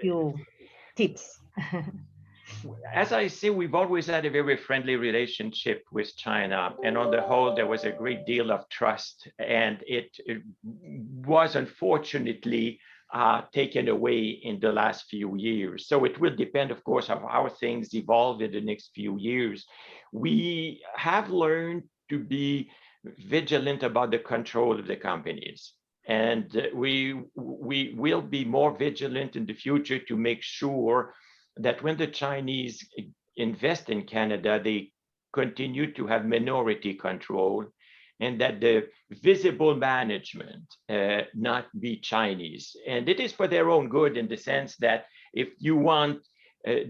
few tips. As I say, we've always had a very friendly relationship with China, and on the whole, there was a great deal of trust, and it was unfortunately taken away in the last few years. So it will depend, of course, on how things evolve in the next few years. We have learned to be vigilant about the control of the companies. And we will be more vigilant in the future to make sure that when the Chinese invest in Canada, they continue to have minority control, and that the visible management not be Chinese. And it is for their own good, in the sense that if you want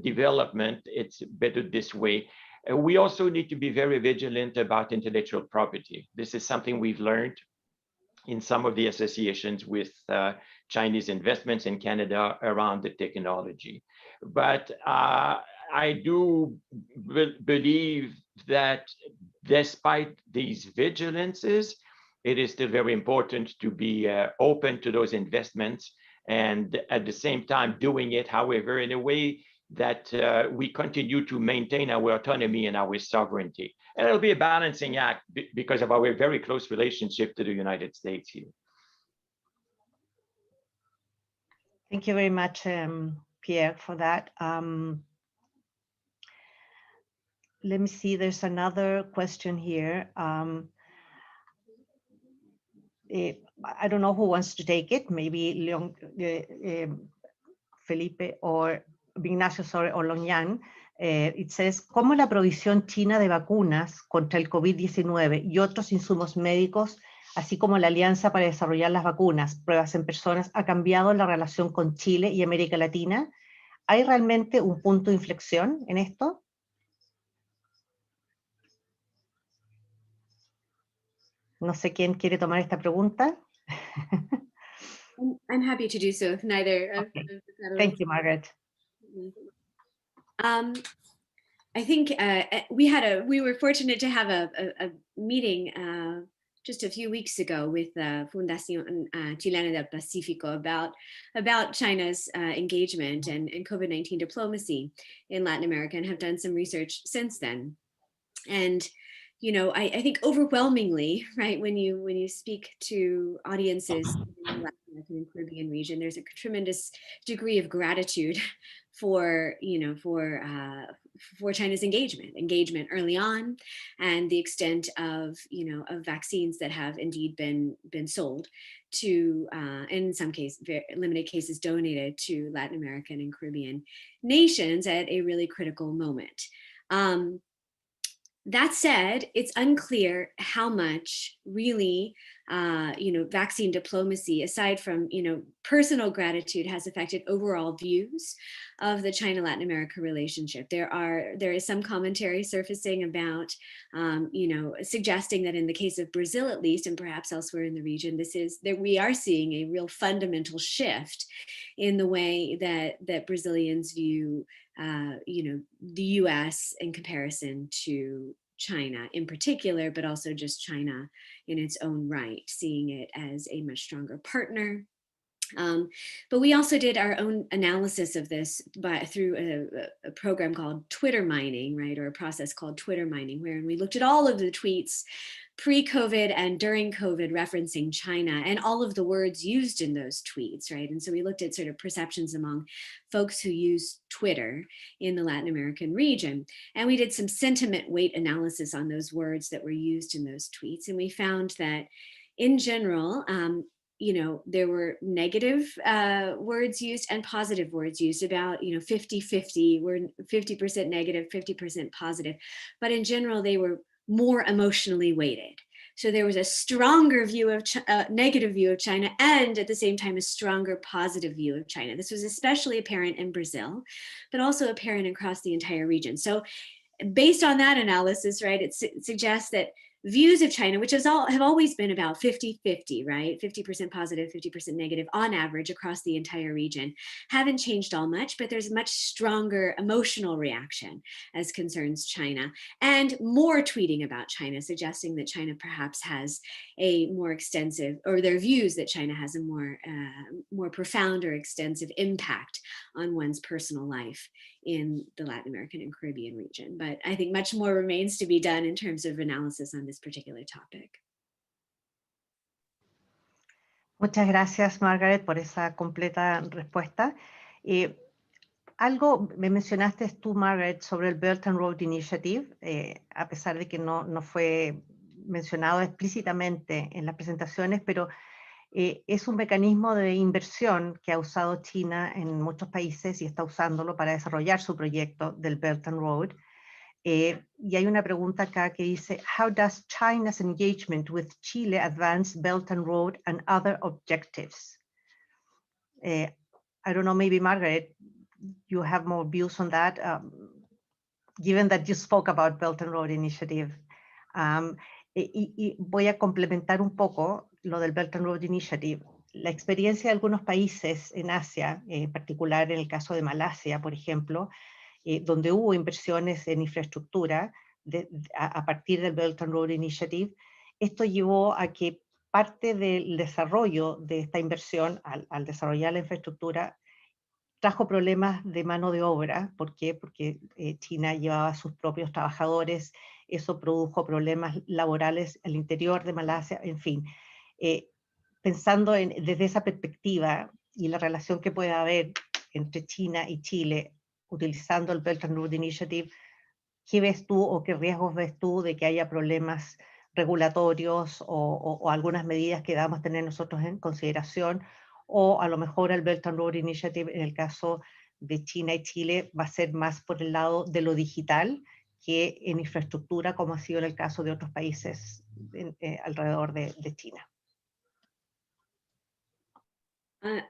development, it's better this way. We also need to be very vigilant about intellectual property. This is something we've learned in some of the associations with Chinese investments in Canada around the technology. But I do believe that despite these vigilances, it is still very important to be open to those investments, and at the same time doing it, however, in a way that we continue to maintain our autonomy and our sovereignty. And it'll be a balancing act because of our very close relationship to the United States here. Thank you very much, Pierre, for that. Let me see, there's another question here. I don't know who wants to take it, maybe Leon, Felipe or Ignacio, sorry, or Longyang. It says, ¿cómo la provisión china de vacunas contra el COVID-19 y otros insumos médicos, así como la alianza para desarrollar las vacunas, pruebas en personas, ha cambiado la relación con Chile y América Latina? ¿Hay realmente un punto de inflexión en esto? No sé quién quiere tomar esta pregunta. I'm happy to do so if neither of Thank you, Margaret. I think we were fortunate to have a meeting just a few weeks ago with Fundación Chilena del Pacífico about China's engagement and COVID-19 diplomacy in Latin America, and have done some research since then. And you know, I think overwhelmingly, right, when you speak to audiences in the Latin American and Caribbean region, there's a tremendous degree of gratitude for, you know, for China's engagement early on, and the extent of, you know, of vaccines that have indeed been sold to, in some cases, very limited cases, donated to Latin American and Caribbean nations at a really critical moment. That said, it's unclear how much really, you know, vaccine diplomacy, aside from, you know, personal gratitude, has affected overall views of the China-Latin America relationship. There is some commentary surfacing about, you know, suggesting that in the case of Brazil, at least, and perhaps elsewhere in the region, that we are seeing a real fundamental shift in the way that Brazilians view, you know, the U.S. in comparison to China in particular, but also just China in its own right, seeing it as a much stronger partner. But we also did our own analysis of this through a program called Twitter mining, right, or a process called Twitter mining, wherein we looked at all of the tweets pre-COVID and during COVID referencing China and all of the words used in those tweets, right? And so we looked at sort of perceptions among folks who use Twitter in the Latin American region. And we did some sentiment weight analysis on those words that were used in those tweets. And we found that in general, you know, there were negative words used and positive words used, about, you know, 50-50, were 50% negative, 50% positive. But in general, they were more emotionally weighted. So there was a stronger view of negative view of China, and at the same time, a stronger positive view of China. This was especially apparent in Brazil, but also apparent across the entire region. So based on that analysis, right, it suggests that views of China, which have always been about 50-50, right? 50% positive, 50% negative on average across the entire region, haven't changed all much, but there's a much stronger emotional reaction as concerns China, and more tweeting about China, suggesting that China perhaps has a more extensive, or their views that China has a more profound or extensive impact on one's personal life in the Latin American and Caribbean region. But I think much more remains to be done in terms of analysis on this particular topic. Muchas gracias, Margaret, por esa completa respuesta. Algo me mencionaste tú, Margaret, sobre el Belt and Road Initiative, a pesar de que no fue mencionado explícitamente en las presentaciones, pero es un mecanismo de inversión que ha usado China en muchos países y está usándolo para desarrollar su proyecto del Belt and Road. Y hay una pregunta acá que dice, how does China's engagement with Chile advance Belt and Road and other objectives? I don't know, maybe Margaret, you have more views on that, given that you spoke about Belt and Road Initiative. Y voy a complementar un poco lo del Belt and Road Initiative. La experiencia de algunos países en Asia, en particular en el caso de Malasia, por ejemplo, donde hubo inversiones en infraestructura a partir del Belt and Road Initiative, esto llevó a que parte del desarrollo de esta inversión, al desarrollar la infraestructura, trajo problemas de mano de obra. ¿Por qué? Porque China llevaba a sus propios trabajadores, eso produjo problemas laborales al interior de Malasia, en fin. Pensando desde esa perspectiva y la relación que puede haber entre China y Chile utilizando el Belt and Road Initiative, ¿qué ves tú o qué riesgos ves tú de que haya problemas regulatorios o algunas medidas que debamos tener nosotros en consideración? O a lo mejor el Belt and Road Initiative, en el caso de China y Chile, va a ser más por el lado de lo digital que en infraestructura, como ha sido en el caso de otros países alrededor de China.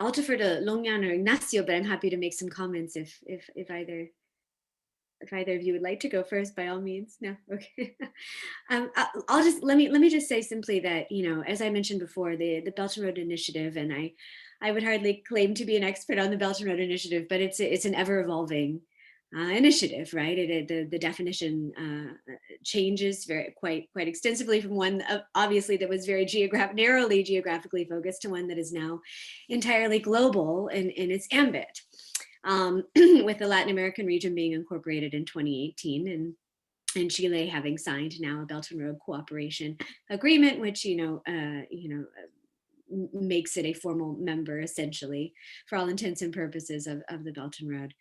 I'll defer to Longyan or Ignacio, but I'm happy to make some comments if either of you would like to go first, by all means. No, okay. I'll just let me just say simply that, you know, as I mentioned before, the Belt and Road Initiative, and I would hardly claim to be an expert on the Belt and Road Initiative, but it's an ever evolving initiative, right? The definition changes quite extensively from one obviously that was very narrowly geographically focused to one that is now entirely global in its ambit. With the Latin American region being incorporated in 2018 and Chile having signed now a Belt and Road Cooperation Agreement, which makes it a formal member essentially for all intents and purposes of the Belt and Road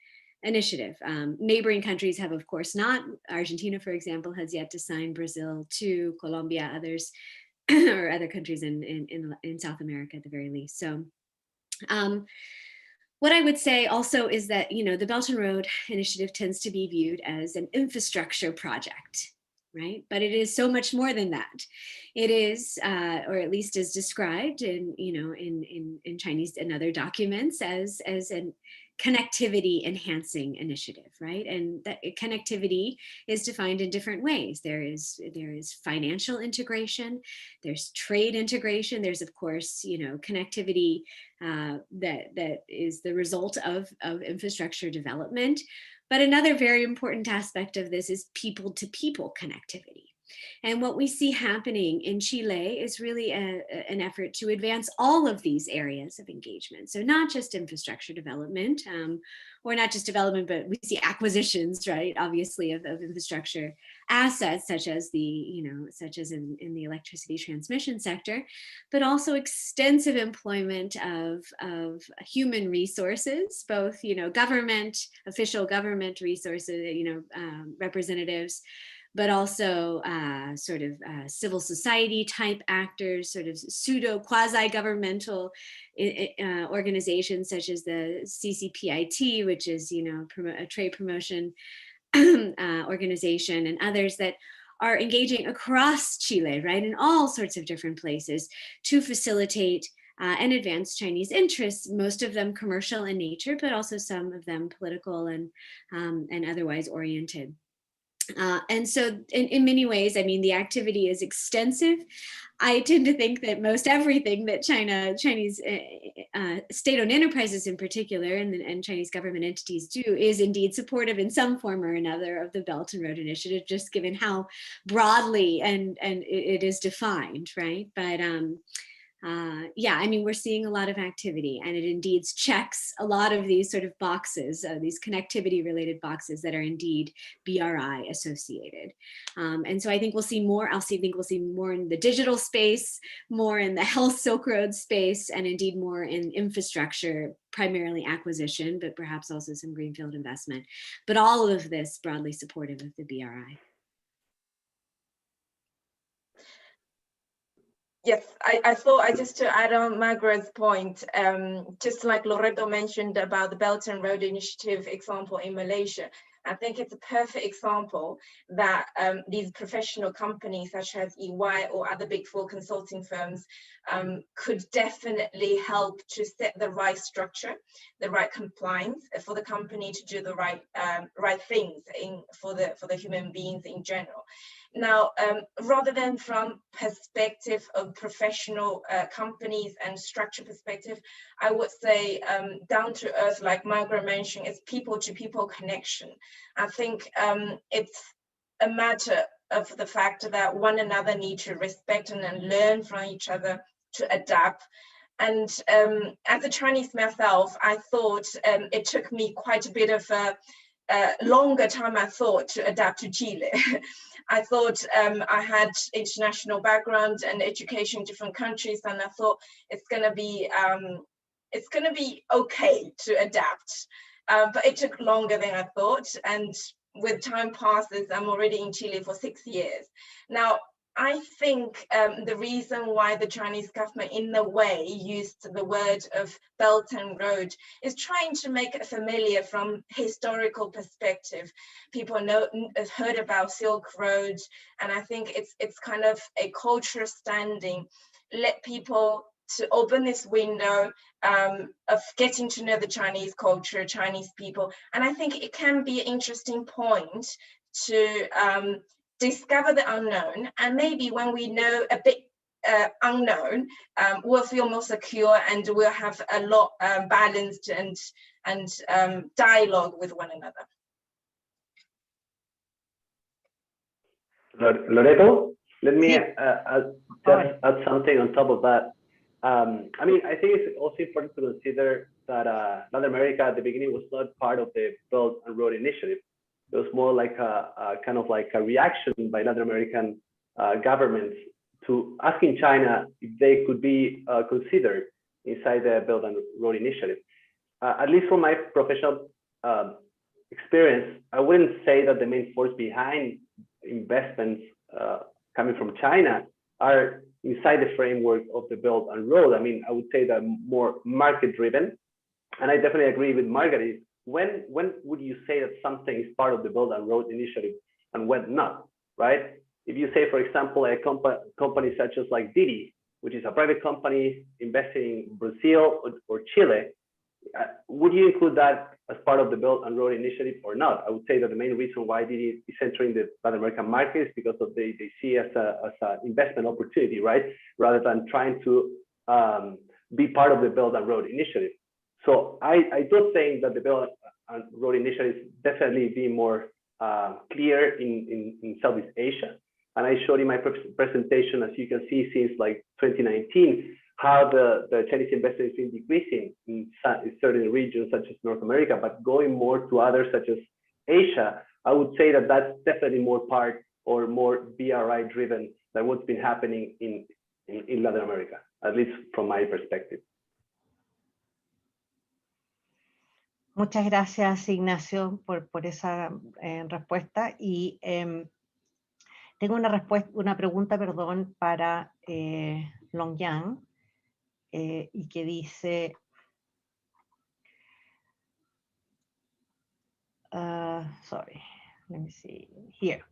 Initiative. Neighboring countries have, of course, not. Argentina, for example, has yet to sign. Brazil too. Colombia, others, or other countries in South America at the very least. So. What I would say also is that, you know, the Belt and Road Initiative tends to be viewed as an infrastructure project, right? But it is so much more than that. It is, or at least is described in, you know, in Chinese and other documents as an connectivity enhancing initiative, right? And that connectivity is defined in different ways. There is financial integration, there's trade integration, there's of course, you know, connectivity that is the result of infrastructure development. But another very important aspect of this is people-to-people connectivity. And what we see happening in Chile is really an effort to advance all of these areas of engagement. So not just infrastructure development, or not just development, but we see acquisitions, right? Obviously of infrastructure assets, such as in the electricity transmission sector, but also extensive employment of human resources, both, you know, official government resources, representatives, but also civil society type actors, sort of pseudo quasi-governmental organizations such as the CCPIT, which is, you know, a trade promotion organization, and others that are engaging across Chile, right, in all sorts of different places to facilitate and advance Chinese interests, most of them commercial in nature, but also some of them political and otherwise oriented. And so in many ways, I mean, the activity is extensive. I tend to think that most everything that Chinese state-owned enterprises in particular, and Chinese government entities do, is indeed supportive in some form or another of the Belt and Road Initiative, just given how broadly and it is defined, right? yeah, I mean, we're seeing a lot of activity, and it indeed checks a lot of these sort of boxes, these connectivity related boxes that are indeed BRI associated. And so I think we'll see more. Think we'll see more in the digital space, more in the health Silk Road space, and indeed more in infrastructure, primarily acquisition, but perhaps also some greenfield investment. But all of this broadly supportive of the BRI. Yes, I thought, just to add on Margaret's point, just like Loreto mentioned about the Belt and Road Initiative example in Malaysia, I think it's a perfect example that these professional companies such as EY or other Big Four consulting firms could definitely help to set the right structure, the right compliance for the company to do the right things for the human beings in general. Now, rather than from perspective of professional companies and structure perspective, I would say down to earth, like Margaret mentioned, it's people to people connection. I think it's a matter of the fact that one another need to respect and learn from each other to adapt. And as a Chinese myself, I thought it took me quite a bit of a longer time, I thought, to adapt to Chile. I thought I had international background and education in different countries, and I thought it's gonna be okay to adapt. But it took longer than I thought, and with time passes, I'm already in Chile for 6 years. Now, I think the reason why the Chinese government in a way used the word of Belt and Road is trying to make it familiar from historical perspective. People have heard about Silk Road, and I think it's kind of a cultural standing. Let people to open this window of getting to know the Chinese culture, Chinese people. And I think it can be an interesting point to discover the unknown, and maybe when we know a bit unknown, we'll feel more secure and we'll have a lot balanced and dialogue with one another. Loreto, let me add something on top of that. I mean, I think it's also important to consider that Latin America at the beginning was not part of the Belt and Road Initiative. It was more like a kind of like a reaction by Latin American governments to asking China if they could be considered inside the Belt and Road Initiative. At least from my professional experience, I wouldn't say that the main force behind investments coming from China are inside the framework of the Belt and Road. I mean, I would say that more market driven. And I definitely agree with Margaret. When would you say that something is part of the Belt and Road Initiative and when not, right? If you say, for example, a company such as like Didi, which is a private company investing in Brazil or Chile, would you include that as part of the Belt and Road Initiative or not? I would say that the main reason why Didi is entering the Latin American market is because of they see as an investment opportunity, right? Rather than trying to be part of the Belt and Road Initiative. So I do think that the Belt and Road Initiative is definitely being more clear in Southeast Asia. And I showed in my presentation, as you can see, since like 2019, how the Chinese investment has been decreasing in certain regions such as North America, but going more to others such as Asia. I would say that that's definitely more part or more BRI driven than what's been happening in Latin America, at least from my perspective. Muchas gracias, Ignacio, por esa respuesta. Y tengo una pregunta, perdón, para Longyang, y que dice, sorry, let me see here.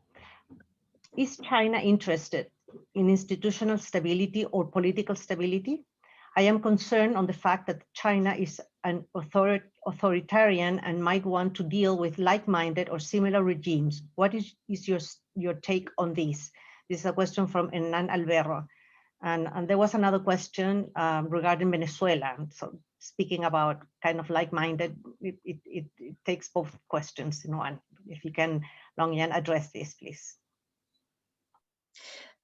Is China interested in institutional stability or political stability? I am concerned on the fact that China is an authoritarian and might want to deal with like-minded or similar regimes. What is your take on this? This is a question from Hernan Alberro. And there was another question regarding Venezuela. So speaking about kind of like-minded, it takes both questions in one. If you can, Longyang, address this, please.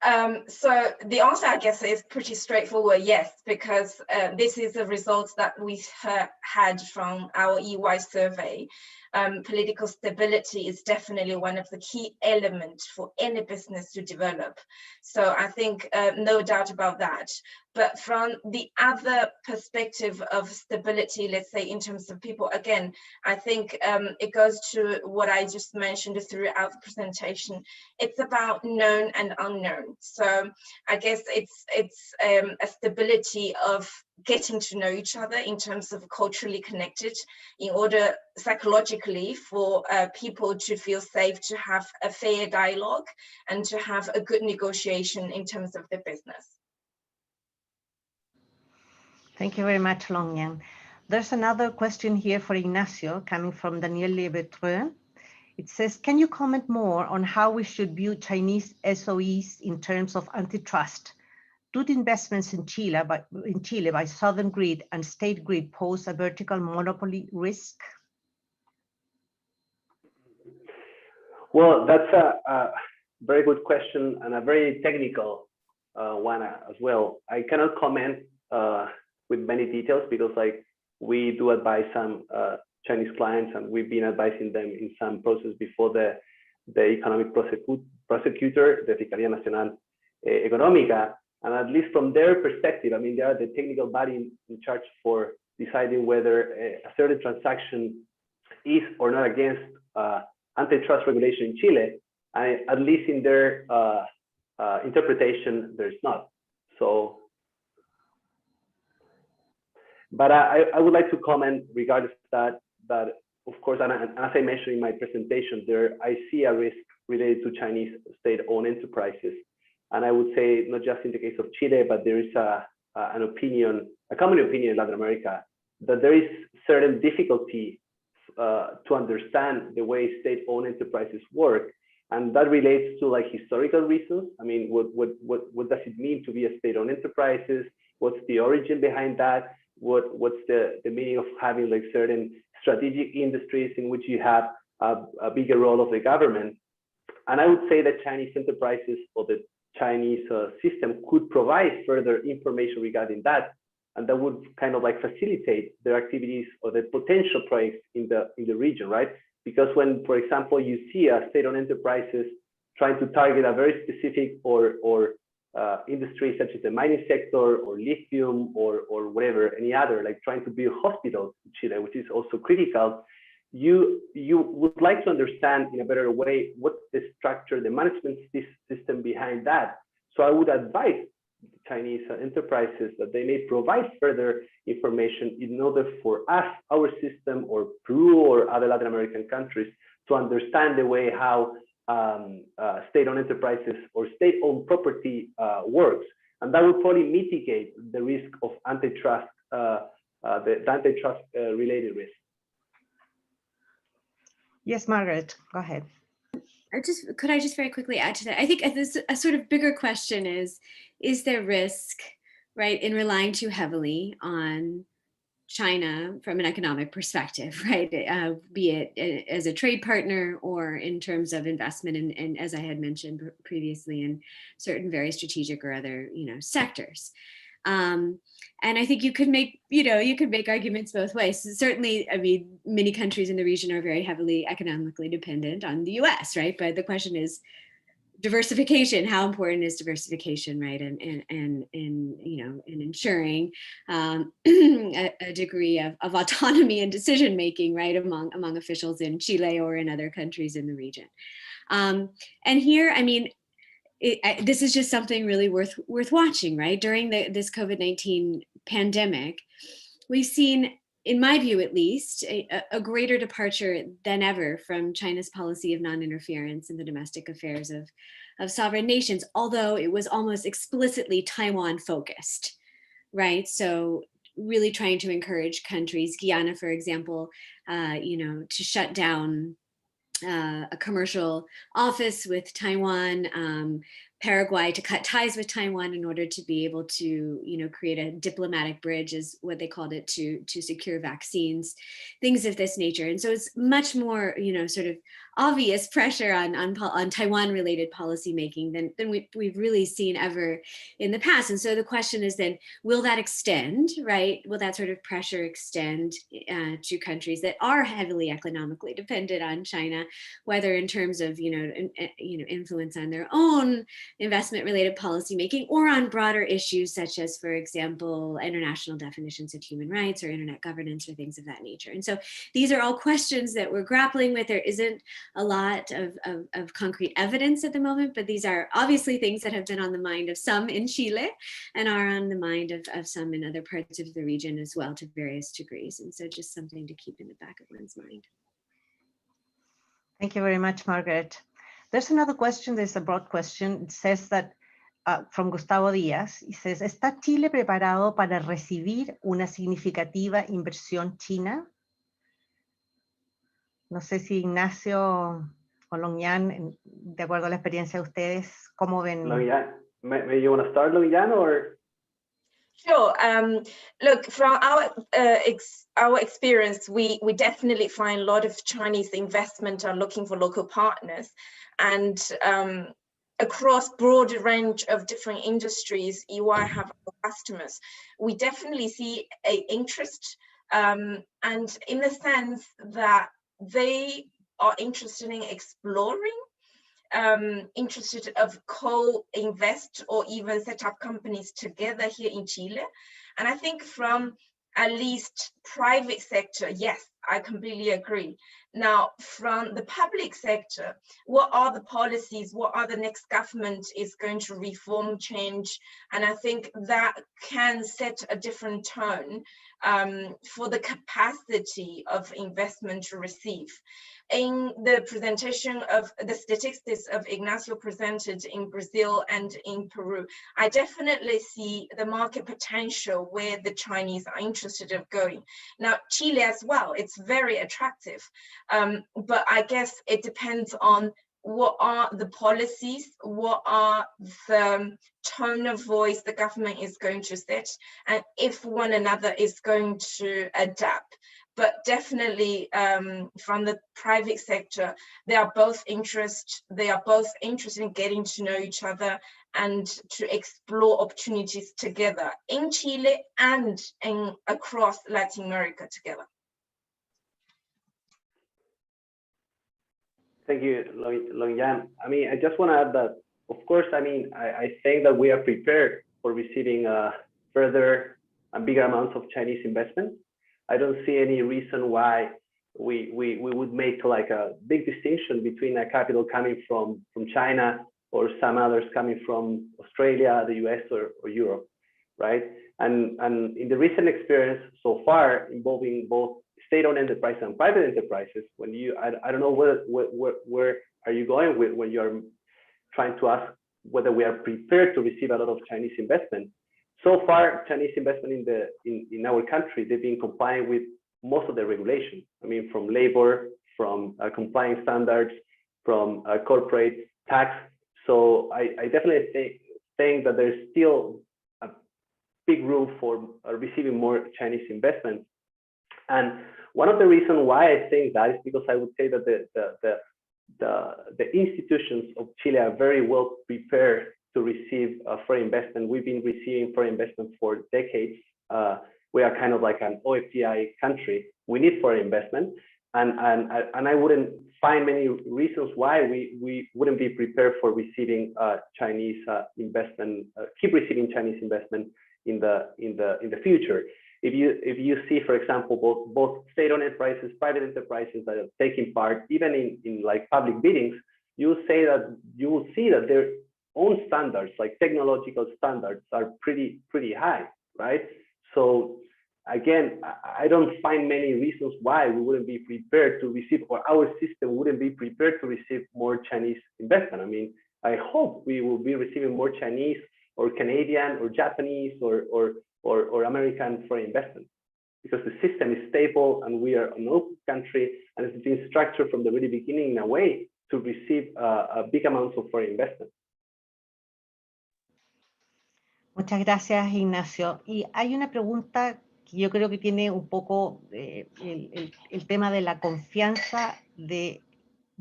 So the answer, I guess, is pretty straightforward, yes, because this is the result that we had from our EY survey. Political stability is definitely one of the key elements for any business to develop. So I think no doubt about that. But from the other perspective of stability, let's say in terms of people, again, I think it goes to what I just mentioned throughout the presentation. It's about known and unknown. So I guess it's a stability of getting to know each other in terms of culturally connected, in order psychologically for people to feel safe, to have a fair dialogue and to have a good negotiation in terms of their business. Thank you very much, Longyang. There's another question here for Ignacio coming from Daniel Lebetreux. It says, can you comment more on how we should view Chinese SOEs in terms of antitrust? Do the investments in Chile by Southern Grid and State Grid pose a vertical monopoly risk? Well, that's a very good question and a very technical one as well. I cannot comment with many details because we do advise some Chinese clients, and we've been advising them in some process before the economic prosecutor, the Fiscalía Nacional Económica. And at least from their perspective, I mean, they are the technical body in charge for deciding whether a certain transaction is or not against antitrust regulation in Chile. At least in their interpretation, there's not. So, but I would like to comment regardless of that of course, and as I mentioned in my presentation, I see a risk related to Chinese state-owned enterprises. And I would say not just in the case of Chile, but there is a common opinion in Latin America that there is certain difficulty to understand the way state-owned enterprises work, and that relates to historical reasons. I mean, what does it mean to be a state-owned enterprises? What's the origin behind that? What's the meaning of having certain strategic industries in which you have a bigger role of the government? And I would say that Chinese enterprises or the Chinese system could provide further information regarding that, and that would kind of facilitate their activities or the potential projects in the region, right? Because when, for example, you see a state-owned enterprises trying to target a very specific or industry such as the mining sector or lithium or whatever, any other, trying to build hospitals in Chile, which is also critical, you would like to understand in a better way what's the structure, the management system behind that. So I would advise Chinese enterprises that they may provide further information in order for us, our system, or Peru or other Latin American countries to understand the way how state-owned enterprises or state-owned property works. And that would probably mitigate the risk of antitrust, the antitrust related risk. Yes, Margaret, go ahead. Could I just very quickly add to that? I think a sort of bigger question is there risk, right, in relying too heavily on China from an economic perspective, right? Be it as a trade partner or in terms of investment and as I had mentioned previously, in certain very strategic or other, sectors. And I think you could make arguments both ways. Certainly, I mean, many countries in the region are very heavily economically dependent on the US, right? But the question is diversification. How important is diversification, right? And in ensuring a degree of autonomy and decision making, right, among officials in Chile or in other countries in the region. And here, I mean, this is just something really worth watching, right? During this COVID-19 pandemic, we've seen, in my view at least, a greater departure than ever from China's policy of non-interference in the domestic affairs of sovereign nations, although it was almost explicitly Taiwan focused, right? So really trying to encourage countries, Guyana, for example, to shut down a commercial office with Taiwan, Paraguay to cut ties with Taiwan in order to be able to, create a diplomatic bridge, is what they called it, to secure vaccines, things of this nature. And so it's much more, sort of obvious pressure on Taiwan-related policymaking than we've really seen ever in the past. And so the question is then, will that extend, right? Will that sort of pressure extend to countries that are heavily economically dependent on China, whether in terms of, influence on their own investment-related policymaking, or on broader issues such as, for example, international definitions of human rights or internet governance or things of that nature. And so these are all questions that we're grappling with. There isn't a lot of concrete evidence at the moment, but these are obviously things that have been on the mind of some in Chile and are on the mind of some in other parts of the region as well, to various degrees. And so just something to keep in the back of one's mind. Thank you very much, Margaret. There's another question. There's a broad question. It says that from Gustavo Díaz. He says, ¿está Chile preparado para recibir una significativa inversión china? No sé si Ignacio o Longyan, de acuerdo a la experiencia de ustedes, ¿cómo ven? Longyan, maybe you want to start, Longyan, or? Sure. Look, from our experience, we definitely find a lot of Chinese investment are looking for local partners, and across broad range of different industries, EY have customers. We definitely see an interest, and in the sense that they are interested in exploring, interested of co-invest or even set up companies together here in Chile. And I think from at least private sector, yes, I completely agree. Now, from the public sector, what are the policies? What are the next government is going to reform, change? And I think that can set a different tone for the capacity of investment to receive. In the presentation of the statistics of Ignacio presented in Brazil and in Peru, I definitely see the market potential where the Chinese are interested in going. Now, Chile as well, it's very attractive, but I guess it depends on what are the policies, what are the tone of voice the government is going to set, and if one another is going to adapt. But definitely from the private sector, they are both interested in getting to know each other and to explore opportunities together in Chile and across Latin America together. Thank you, Longyan. I mean, I just want to add that, of course, I mean, I think that we are prepared for receiving further and bigger amounts of Chinese investment. I don't see any reason why we would make like a big distinction between a capital coming from China or some others coming from Australia, the US, or Europe, right? And in the recent experience so far involving both state-owned enterprises and private enterprises, when you, I don't know where are you going with when you're trying to ask whether we are prepared to receive a lot of Chinese investment. So far, Chinese investment in our country, they've been complying with most of the regulation. I mean, from labor, from compliance standards, from corporate tax. So I definitely think that there's still a big room for receiving more Chinese investment. And one of the reasons why I think that is because I would say that the institutions of Chile are very well prepared to receive foreign investment. We've been receiving foreign investment for decades. We are kind of like an OFDI country. We need foreign investment, and I wouldn't find many reasons why we wouldn't be prepared for receiving Chinese investment, keep receiving Chinese investment in the future. If you see, for example, both state-owned enterprises, private enterprises that are taking part, even in like public biddings, you will see that their own standards, like technological standards, are pretty high, right? So again, I don't find many reasons why we wouldn't be prepared to receive, or our system wouldn't be prepared to receive more Chinese investment. I mean, I hope we will be receiving more Chinese or Canadian or Japanese or American foreign investment, because the system is stable and we are an open country, and it's been structured from the very beginning in a way to receive big amounts of foreign investment. Muchas gracias, Ignacio. Y hay una pregunta que yo creo que tiene un poco el tema de la confianza de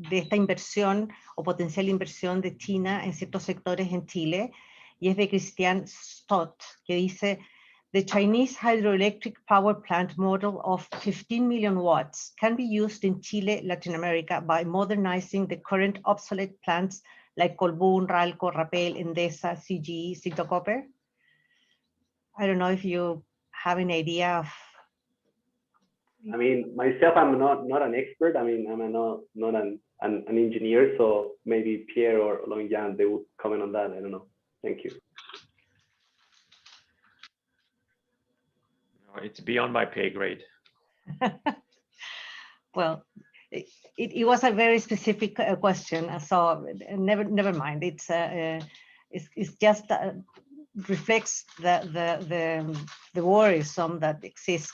esta inversión o potencial inversión de China en ciertos sectores en Chile, y es de Christian Stott, que dice: The Chinese hydroelectric power plant model of 15 million watts can be used in Chile, Latin America, by modernizing the current obsolete plants like Colbún, Ralco, Rapel, Endesa, CGE, Copper. I don't know if you have an idea of. I mean, myself, I'm not an expert. I mean, I'm not an engineer, so maybe Pierre or Long-Jan, they would comment on that. I don't know. Thank you. It's beyond my pay grade. Well, it was a very specific question, so never mind. It's just reflects the worrisome that exist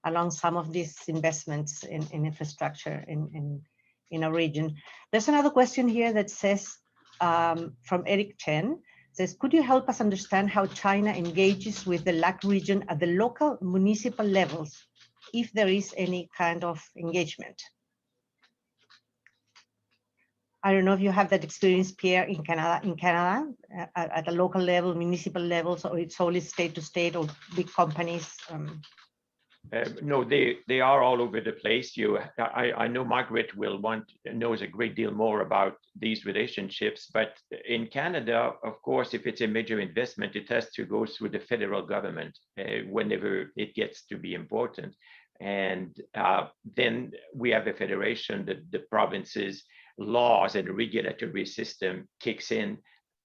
along some of these investments in infrastructure in our region. There's another question here that says, from Eric Chen, says, could you help us understand how China engages with the LAC region at the local municipal levels, if there is any kind of engagement? I don't know if you have that experience, Pierre, in Canada, at a local level, municipal levels, or it's only state to state or big companies. No, they are all over the place. I know Margaret knows a great deal more about these relationships, but in Canada, of course, if it's a major investment, it has to go through the federal government whenever it gets to be important. And then we have a federation, the provinces, laws and regulatory system kicks in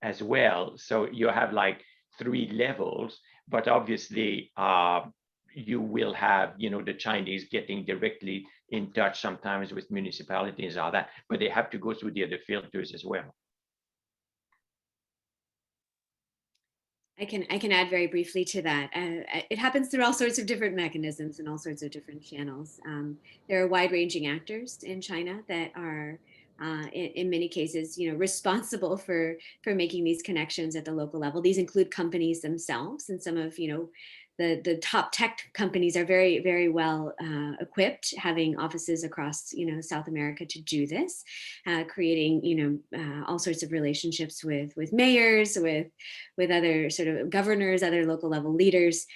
as well. So you have like 3 levels, but obviously, you will have, the Chinese getting directly in touch sometimes with municipalities and all that, but they have to go through the other filters as well. I can add very briefly to that. It happens through all sorts of different mechanisms and all sorts of different channels. There are wide-ranging actors in China that are in many cases, responsible for making these connections at the local level. These include companies themselves, and some of, the top tech companies are very, very well equipped, having offices across, South America to do this, creating, all sorts of relationships with mayors, with other sort of governors, other local level leaders,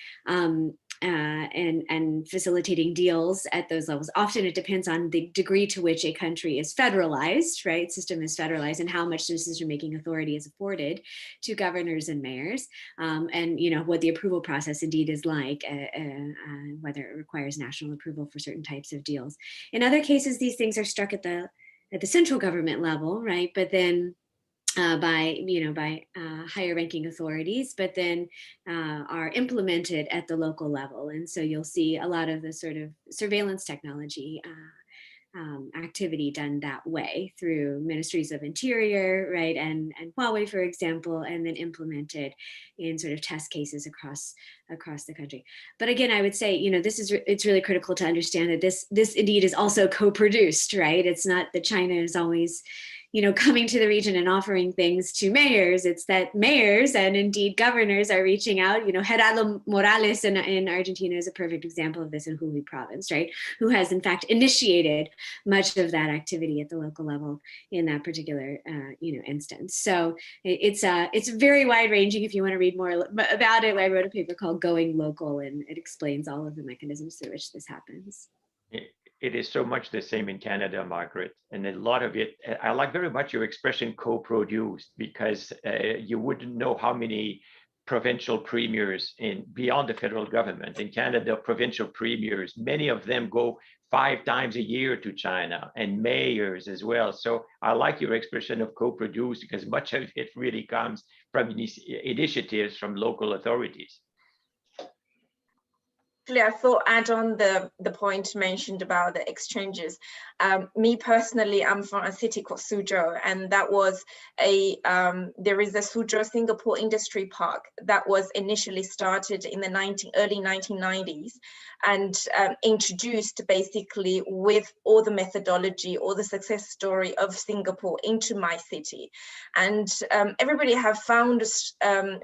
and facilitating deals at those levels. Often it depends on the degree to which a country is federalized, right? System is federalized, and how much decision-making authority is afforded to governors and mayors, and what the approval process indeed is like, whether it requires national approval for certain types of deals. In other cases, these things are struck at the central government level, right? But then by higher ranking authorities, but then are implemented at the local level. And so you'll see a lot of the sort of surveillance technology activity done that way through ministries of interior, right, and Huawei, for example, and then implemented in sort of test cases across the country. But again, I would say, it's really critical to understand that this indeed is also co-produced, right? It's not that China is always coming to the region and offering things to mayors. It's that mayors and indeed governors are reaching out. Gerardo Morales in Argentina is a perfect example of this in Jujuy province, right? Who has in fact initiated much of that activity at the local level in that particular, instance. So it's very wide ranging. If you want to read more about it, I wrote a paper called Going Local, and it explains all of the mechanisms through which this happens. It is so much the same in Canada, Margaret, and a lot of it, I like very much your expression co-produced, because you wouldn't know how many provincial premiers beyond the federal government. In Canada, provincial premiers, many of them go 5 times a year to China, and mayors as well. So I like your expression of co-produced, because much of it really comes from initiatives from local authorities. I thought add on the point mentioned about the exchanges. Me personally, I'm from a city called Suzhou, and that was there is a Suzhou Singapore Industry Park that was initially started in the early 1990s and introduced basically with all the methodology, all the success story of Singapore into my city. And everybody have found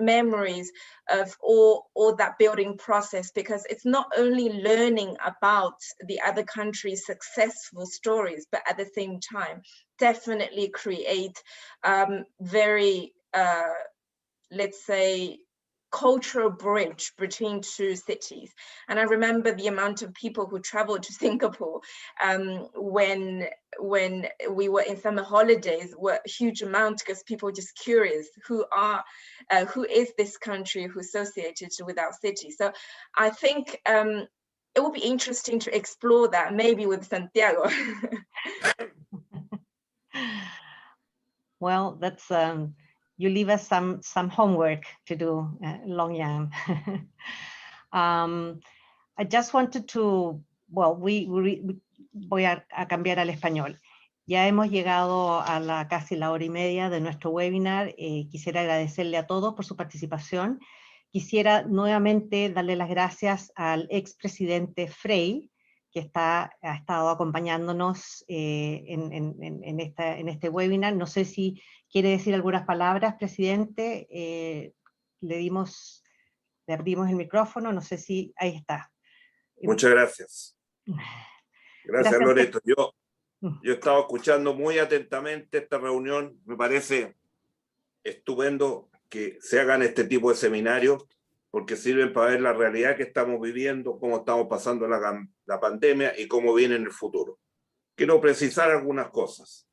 memories of all that building process, because it's not only learning about the other country's successful stories, but at the same time, definitely create very, let's say, cultural bridge between two cities. And I remember the amount of people who traveled to Singapore when we were in summer holidays were a huge amount, because people were just curious, who is this country who associated with our city. So I think it will be interesting to explore that, maybe with Santiago. Well, that's you leave us some homework to do, Long Yang. I just wanted to, well, voy a cambiar al español. Ya hemos llegado a casi la hora y media de nuestro webinar. Quisiera agradecerle a todos por su participación. Quisiera nuevamente darle las gracias al expresidente Frey, que ha estado acompañándonos en este webinar. No sé si quiere decir algunas palabras, presidente. Le abrimos el micrófono, no sé si ahí está. Muchas gracias. Gracias, Loreto. Yo he estado escuchando muy atentamente esta reunión. Me parece estupendo que se hagan este tipo de seminarios, porque sirven para ver la realidad que estamos viviendo, cómo estamos pasando la pandemia y cómo viene en el futuro. Quiero precisar algunas cosas.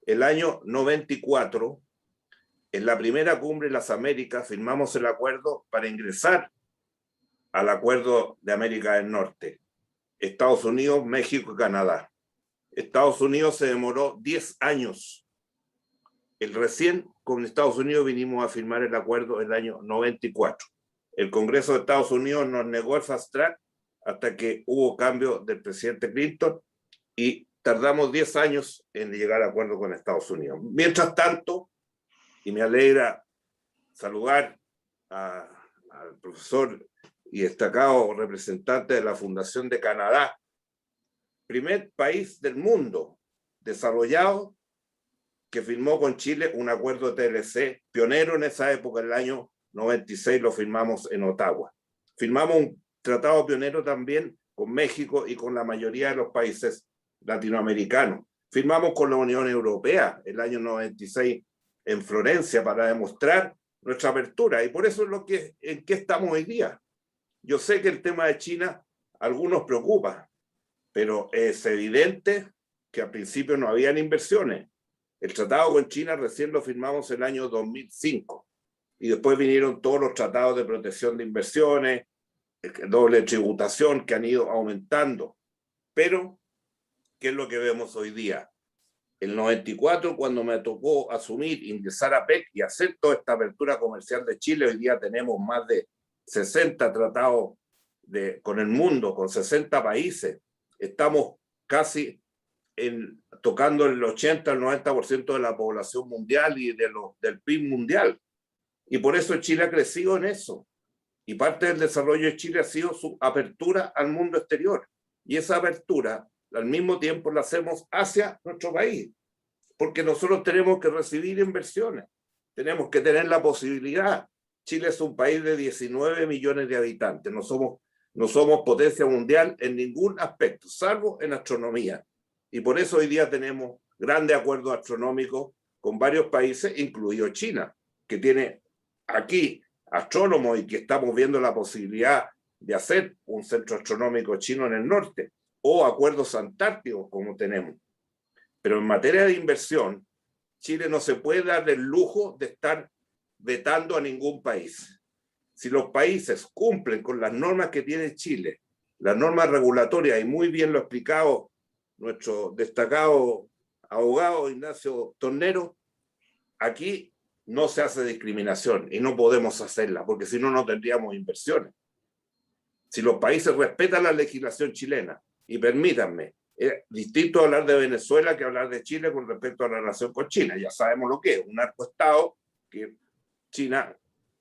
El año 94, en la primera cumbre de las Américas, firmamos el acuerdo para ingresar al Acuerdo de América del Norte. Estados Unidos, México y Canadá. Estados Unidos se demoró 10 años. Recién con Estados Unidos vinimos a firmar el acuerdo en el año 94. El Congreso de Estados Unidos nos negó el fast track hasta que hubo cambio del presidente Clinton y tardamos 10 años en llegar a acuerdo con Estados Unidos. Mientras tanto, y me alegra saludar al profesor y destacado representante de la Fundación de Canadá, primer país del mundo desarrollado que firmó con Chile un acuerdo de TLC, pionero en esa época, en el año 96 lo firmamos en Ottawa. Firmamos un tratado pionero también con México y con la mayoría de los países latinoamericanos. Firmamos con la Unión Europea el año 96 en Florencia para demostrar nuestra apertura, y por eso es en qué estamos hoy día. Yo sé que el tema de China a algunos preocupa, pero es evidente que al principio no habían inversiones. El tratado con China recién lo firmamos en el año 2005 y después vinieron todos los tratados de protección de inversiones, doble tributación que han ido aumentando. Pero, ¿qué es lo que vemos hoy día? El 94, cuando me tocó asumir, ingresar a PEC y hacer toda esta apertura comercial de Chile, hoy día tenemos más de 60 tratados con el mundo, con 60 países. Estamos casi tocando el 80 al 90% de la población mundial y del PIB mundial. Y por eso Chile ha crecido en eso. Y parte del desarrollo de Chile ha sido su apertura al mundo exterior. Y esa apertura, al mismo tiempo, la hacemos hacia nuestro país. Porque nosotros tenemos que recibir inversiones. Tenemos que tener la posibilidad. Chile es un país de 19 millones de habitantes. No somos potencia mundial en ningún aspecto, salvo en astronomía. Y por eso hoy día tenemos grandes acuerdos astronómicos con varios países, incluido China, que tiene aquí astrónomos y que estamos viendo la posibilidad de hacer un centro astronómico chino en el norte, o acuerdos antárticos como tenemos. Pero en materia de inversión, Chile no se puede dar el lujo de estar vetando a ningún país. Si los países cumplen con las normas que tiene Chile, las normas regulatorias, y muy bien lo ha explicado nuestro destacado abogado Ignacio Tornero, aquí no se hace discriminación y no podemos hacerla, porque si no, no tendríamos inversiones. Si los países respetan la legislación chilena, y permítanme, es distinto hablar de Venezuela que hablar de Chile con respecto a la relación con China. Ya sabemos lo que es, un narcoestado que China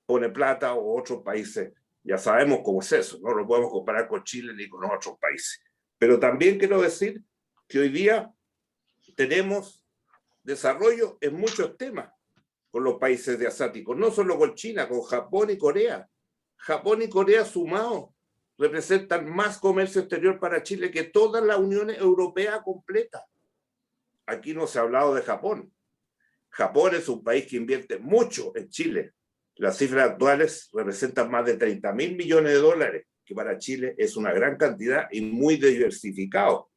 pone plata o otros países, ya sabemos cómo es eso, no lo podemos comparar con Chile ni con otros países. Pero también quiero decir que hoy día tenemos desarrollo en muchos temas con los países asiáticos, no solo con China, con Japón y Corea. Japón y Corea sumados representan más comercio exterior para Chile que toda la Unión Europea completa. Aquí no se ha hablado de Japón. Japón es un país que invierte mucho en Chile. Las cifras actuales representan más de 30.000 millones de dólares, que para Chile es una gran cantidad y muy diversificado.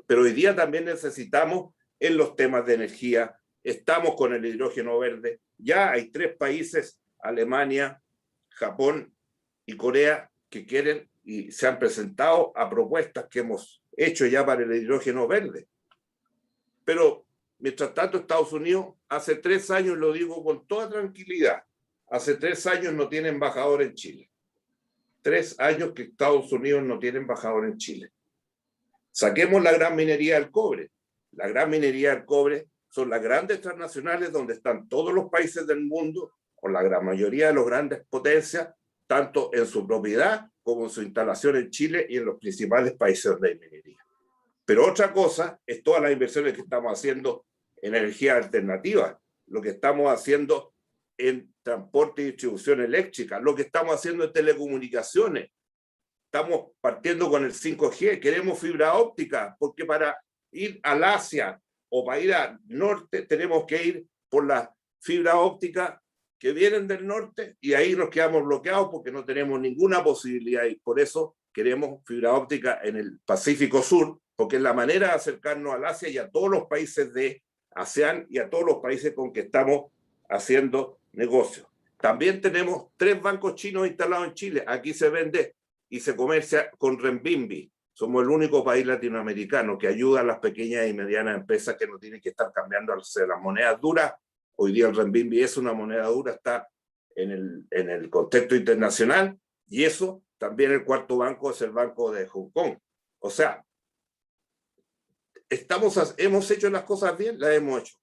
Pero hoy día también necesitamos en los temas de energía, estamos con el hidrógeno verde, ya hay 3 países, Alemania, Japón y Corea, que quieren y se han presentado a propuestas que hemos hecho ya para el hidrógeno verde. Pero mientras tanto, Estados Unidos hace 3 años, lo digo con toda tranquilidad, hace 3 años no tiene embajador en Chile. 3 años que Estados Unidos no tiene embajador en Chile. Saquemos la gran minería del cobre. La gran minería del cobre son las grandes transnacionales donde están todos los países del mundo, o la gran mayoría de las grandes potencias, tanto en su propiedad como en su instalación en Chile y en los principales países donde hay minería. Pero otra cosa es todas las inversiones que estamos haciendo en energía alternativa, lo que estamos haciendo en transporte y distribución eléctrica, lo que estamos haciendo en telecomunicaciones. Estamos partiendo con el 5G, queremos fibra óptica, porque para ir al Asia o para ir al norte tenemos que ir por la fibra óptica que vienen del norte y ahí nos quedamos bloqueados porque no tenemos ninguna posibilidad y por eso queremos fibra óptica en el Pacífico Sur, porque es la manera de acercarnos al Asia y a todos los países de ASEAN y a todos los países con que estamos haciendo negocios. También tenemos 3 bancos chinos instalados en Chile. Aquí se vende y se comercia con renminbi. Somos el único país latinoamericano que ayuda a las pequeñas y medianas empresas que no tienen que estar cambiando las monedas duras. Hoy día el renminbi es una moneda dura, está en el contexto internacional, y eso también el 4.º banco es el Banco de Hong Kong. O sea, hemos hecho las cosas bien, las hemos hecho.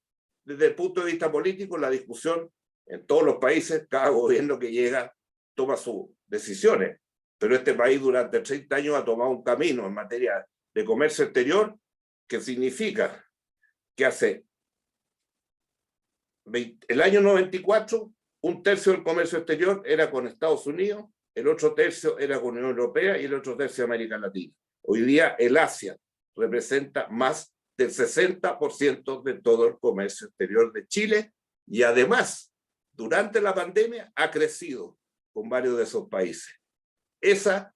Desde el punto de vista político, la discusión en todos los países, cada gobierno que llega toma sus decisiones. Pero este país durante 30 años ha tomado un camino en materia de comercio exterior que significa que hace el año 94, 1/3 del comercio exterior era con Estados Unidos, el otro tercio era con la Unión Europea y el otro tercio América Latina. Hoy día el Asia representa más del 60% de todo el comercio exterior de Chile y además, durante la pandemia ha crecido con varios de esos países. Esa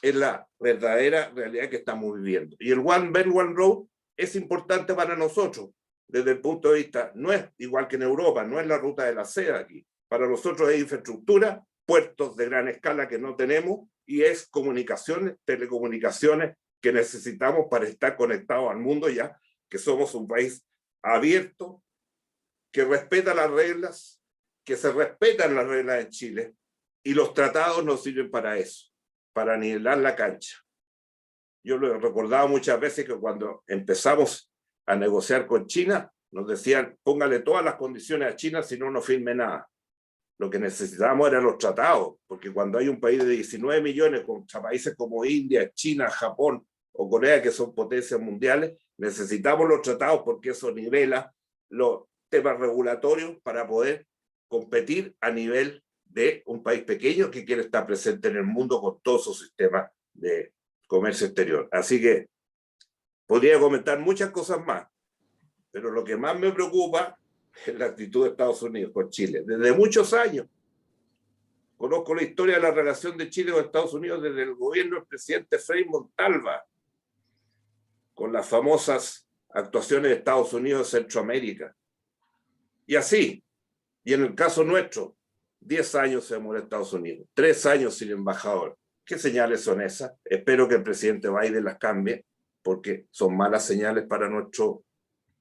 es la verdadera realidad que estamos viviendo. Y el One Belt, One Road es importante para nosotros desde el punto de vista, no es igual que en Europa, no es la ruta de la seda aquí. Para nosotros es infraestructura, puertos de gran escala que no tenemos y es comunicaciones, telecomunicaciones que necesitamos para estar conectados al mundo ya, que somos un país abierto, que respeta las reglas, que se respetan las reglas de Chile y los tratados nos sirven para eso, para nivelar la cancha. Yo lo he recordado muchas veces que cuando empezamos a negociar con China, nos decían, póngale todas las condiciones a China, si no, no firme nada. Lo que necesitábamos eran los tratados, porque cuando hay un país de 19 millones contra países como India, China, Japón o Corea, que son potencias mundiales, necesitamos los tratados porque eso nivela los temas regulatorios para poder competir a nivel de un país pequeño que quiere estar presente en el mundo con todo su sistema de comercio exterior. Así que podría comentar muchas cosas más, pero lo que más me preocupa es la actitud de Estados Unidos con Chile. Desde muchos años conozco la historia de la relación de Chile con Estados Unidos desde el gobierno del presidente Frei Montalva, con las famosas actuaciones de Estados Unidos en Centroamérica. Y así, y en el caso nuestro, 10 años se demoró Estados Unidos, 3 años sin embajador. ¿Qué señales son esas? Espero que el presidente Biden las cambie, porque son malas señales para nuestro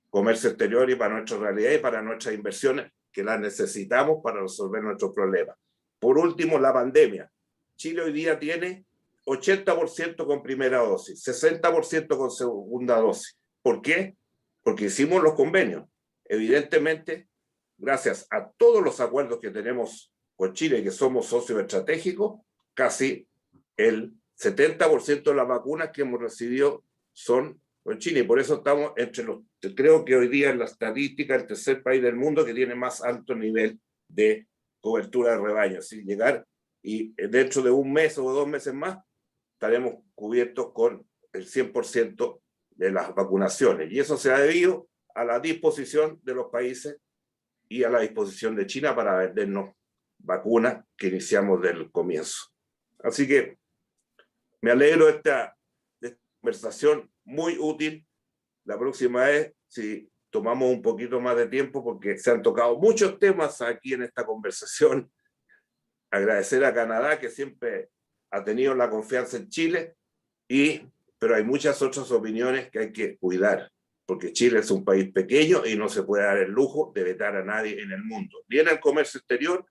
comercio exterior y para nuestra realidad y para nuestras inversiones, que las necesitamos para resolver nuestros problemas. Por último, la pandemia. Chile hoy día tiene 80% con primera dosis, 60% con segunda dosis. ¿Por qué? Porque hicimos los convenios. Evidentemente, gracias a todos los acuerdos que tenemos con Chile, que somos socios estratégicos, casi el 70% de las vacunas que hemos recibido son con Chile, y por eso estamos entre los, creo que hoy día en la estadística, el 3er país del mundo que tiene más alto nivel de cobertura de rebaño, es decir, llegar y dentro de un mes o 2 meses más estaremos cubiertos con el 100% de las vacunaciones. Y eso se ha debido a la disposición de los países y a la disposición de China para vendernos vacunas que iniciamos desde el comienzo. Así que me alegro de esta conversación muy útil. La próxima vez, si tomamos un poquito más de tiempo, porque se han tocado muchos temas aquí en esta conversación. Agradecer a Canadá, que siempre ha tenido la confianza en Chile, pero hay muchas otras opiniones que hay que cuidar, porque Chile es un país pequeño y no se puede dar el lujo de vetar a nadie en el mundo, ni en el comercio exterior,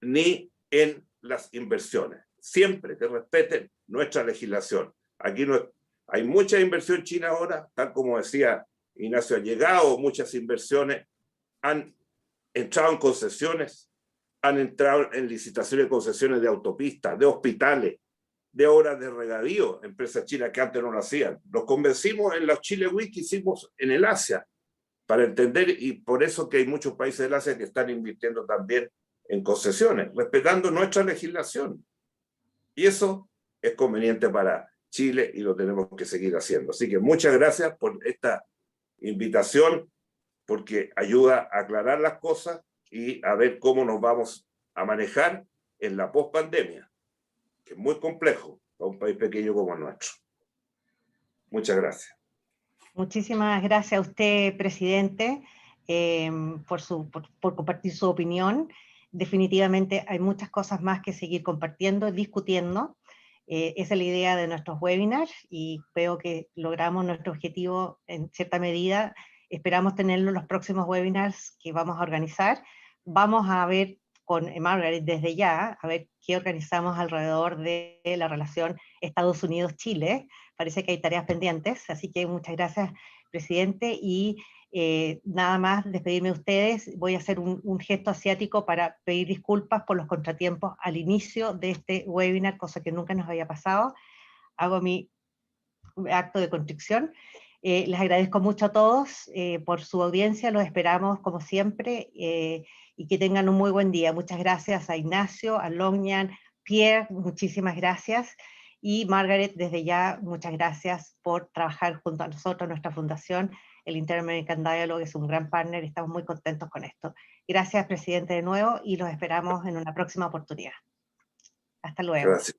ni en las inversiones. Siempre que respeten nuestra legislación. Aquí no hay mucha inversión china ahora, tal como decía Ignacio, ha llegado muchas inversiones, han entrado en concesiones, han entrado en licitaciones de concesiones de autopistas, de hospitales, de obras de regadío, empresas chinas que antes no lo hacían. Los convencimos en los Chile Week que hicimos en el Asia, para entender, y por eso que hay muchos países del Asia que están invirtiendo también en concesiones, respetando nuestra legislación. Y eso es conveniente para Chile y lo tenemos que seguir haciendo. Así que muchas gracias por esta invitación, porque ayuda a aclarar las cosas y a ver cómo nos vamos a manejar en la pospandemia, que es muy complejo para un país pequeño como el nuestro. Muchas gracias. Muchísimas gracias a usted, presidente, por compartir su opinión. Definitivamente hay muchas cosas más que seguir compartiendo, discutiendo. Esa es la idea de nuestros webinars y veo que logramos nuestro objetivo en cierta medida. Esperamos tenerlo en los próximos webinars que vamos a organizar. Vamos a ver con Margaret desde ya, a ver qué organizamos alrededor de la relación Estados Unidos-Chile. Parece que hay tareas pendientes, así que muchas gracias, presidente, y nada más despedirme de ustedes. Voy a hacer un gesto asiático para pedir disculpas por los contratiempos al inicio de este webinar, cosa que nunca nos había pasado. Hago mi acto de contrición. Les agradezco mucho a todos por su audiencia, los esperamos como siempre y que tengan un muy buen día. Muchas gracias a Ignacio, a Longyan, Pierre, muchísimas gracias. Y Margaret, desde ya, muchas gracias por trabajar junto a nosotros, nuestra fundación. El Inter-American Dialogue es un gran partner y estamos muy contentos con esto. Gracias, presidente, de nuevo, y los esperamos en una próxima oportunidad. Hasta luego. Gracias.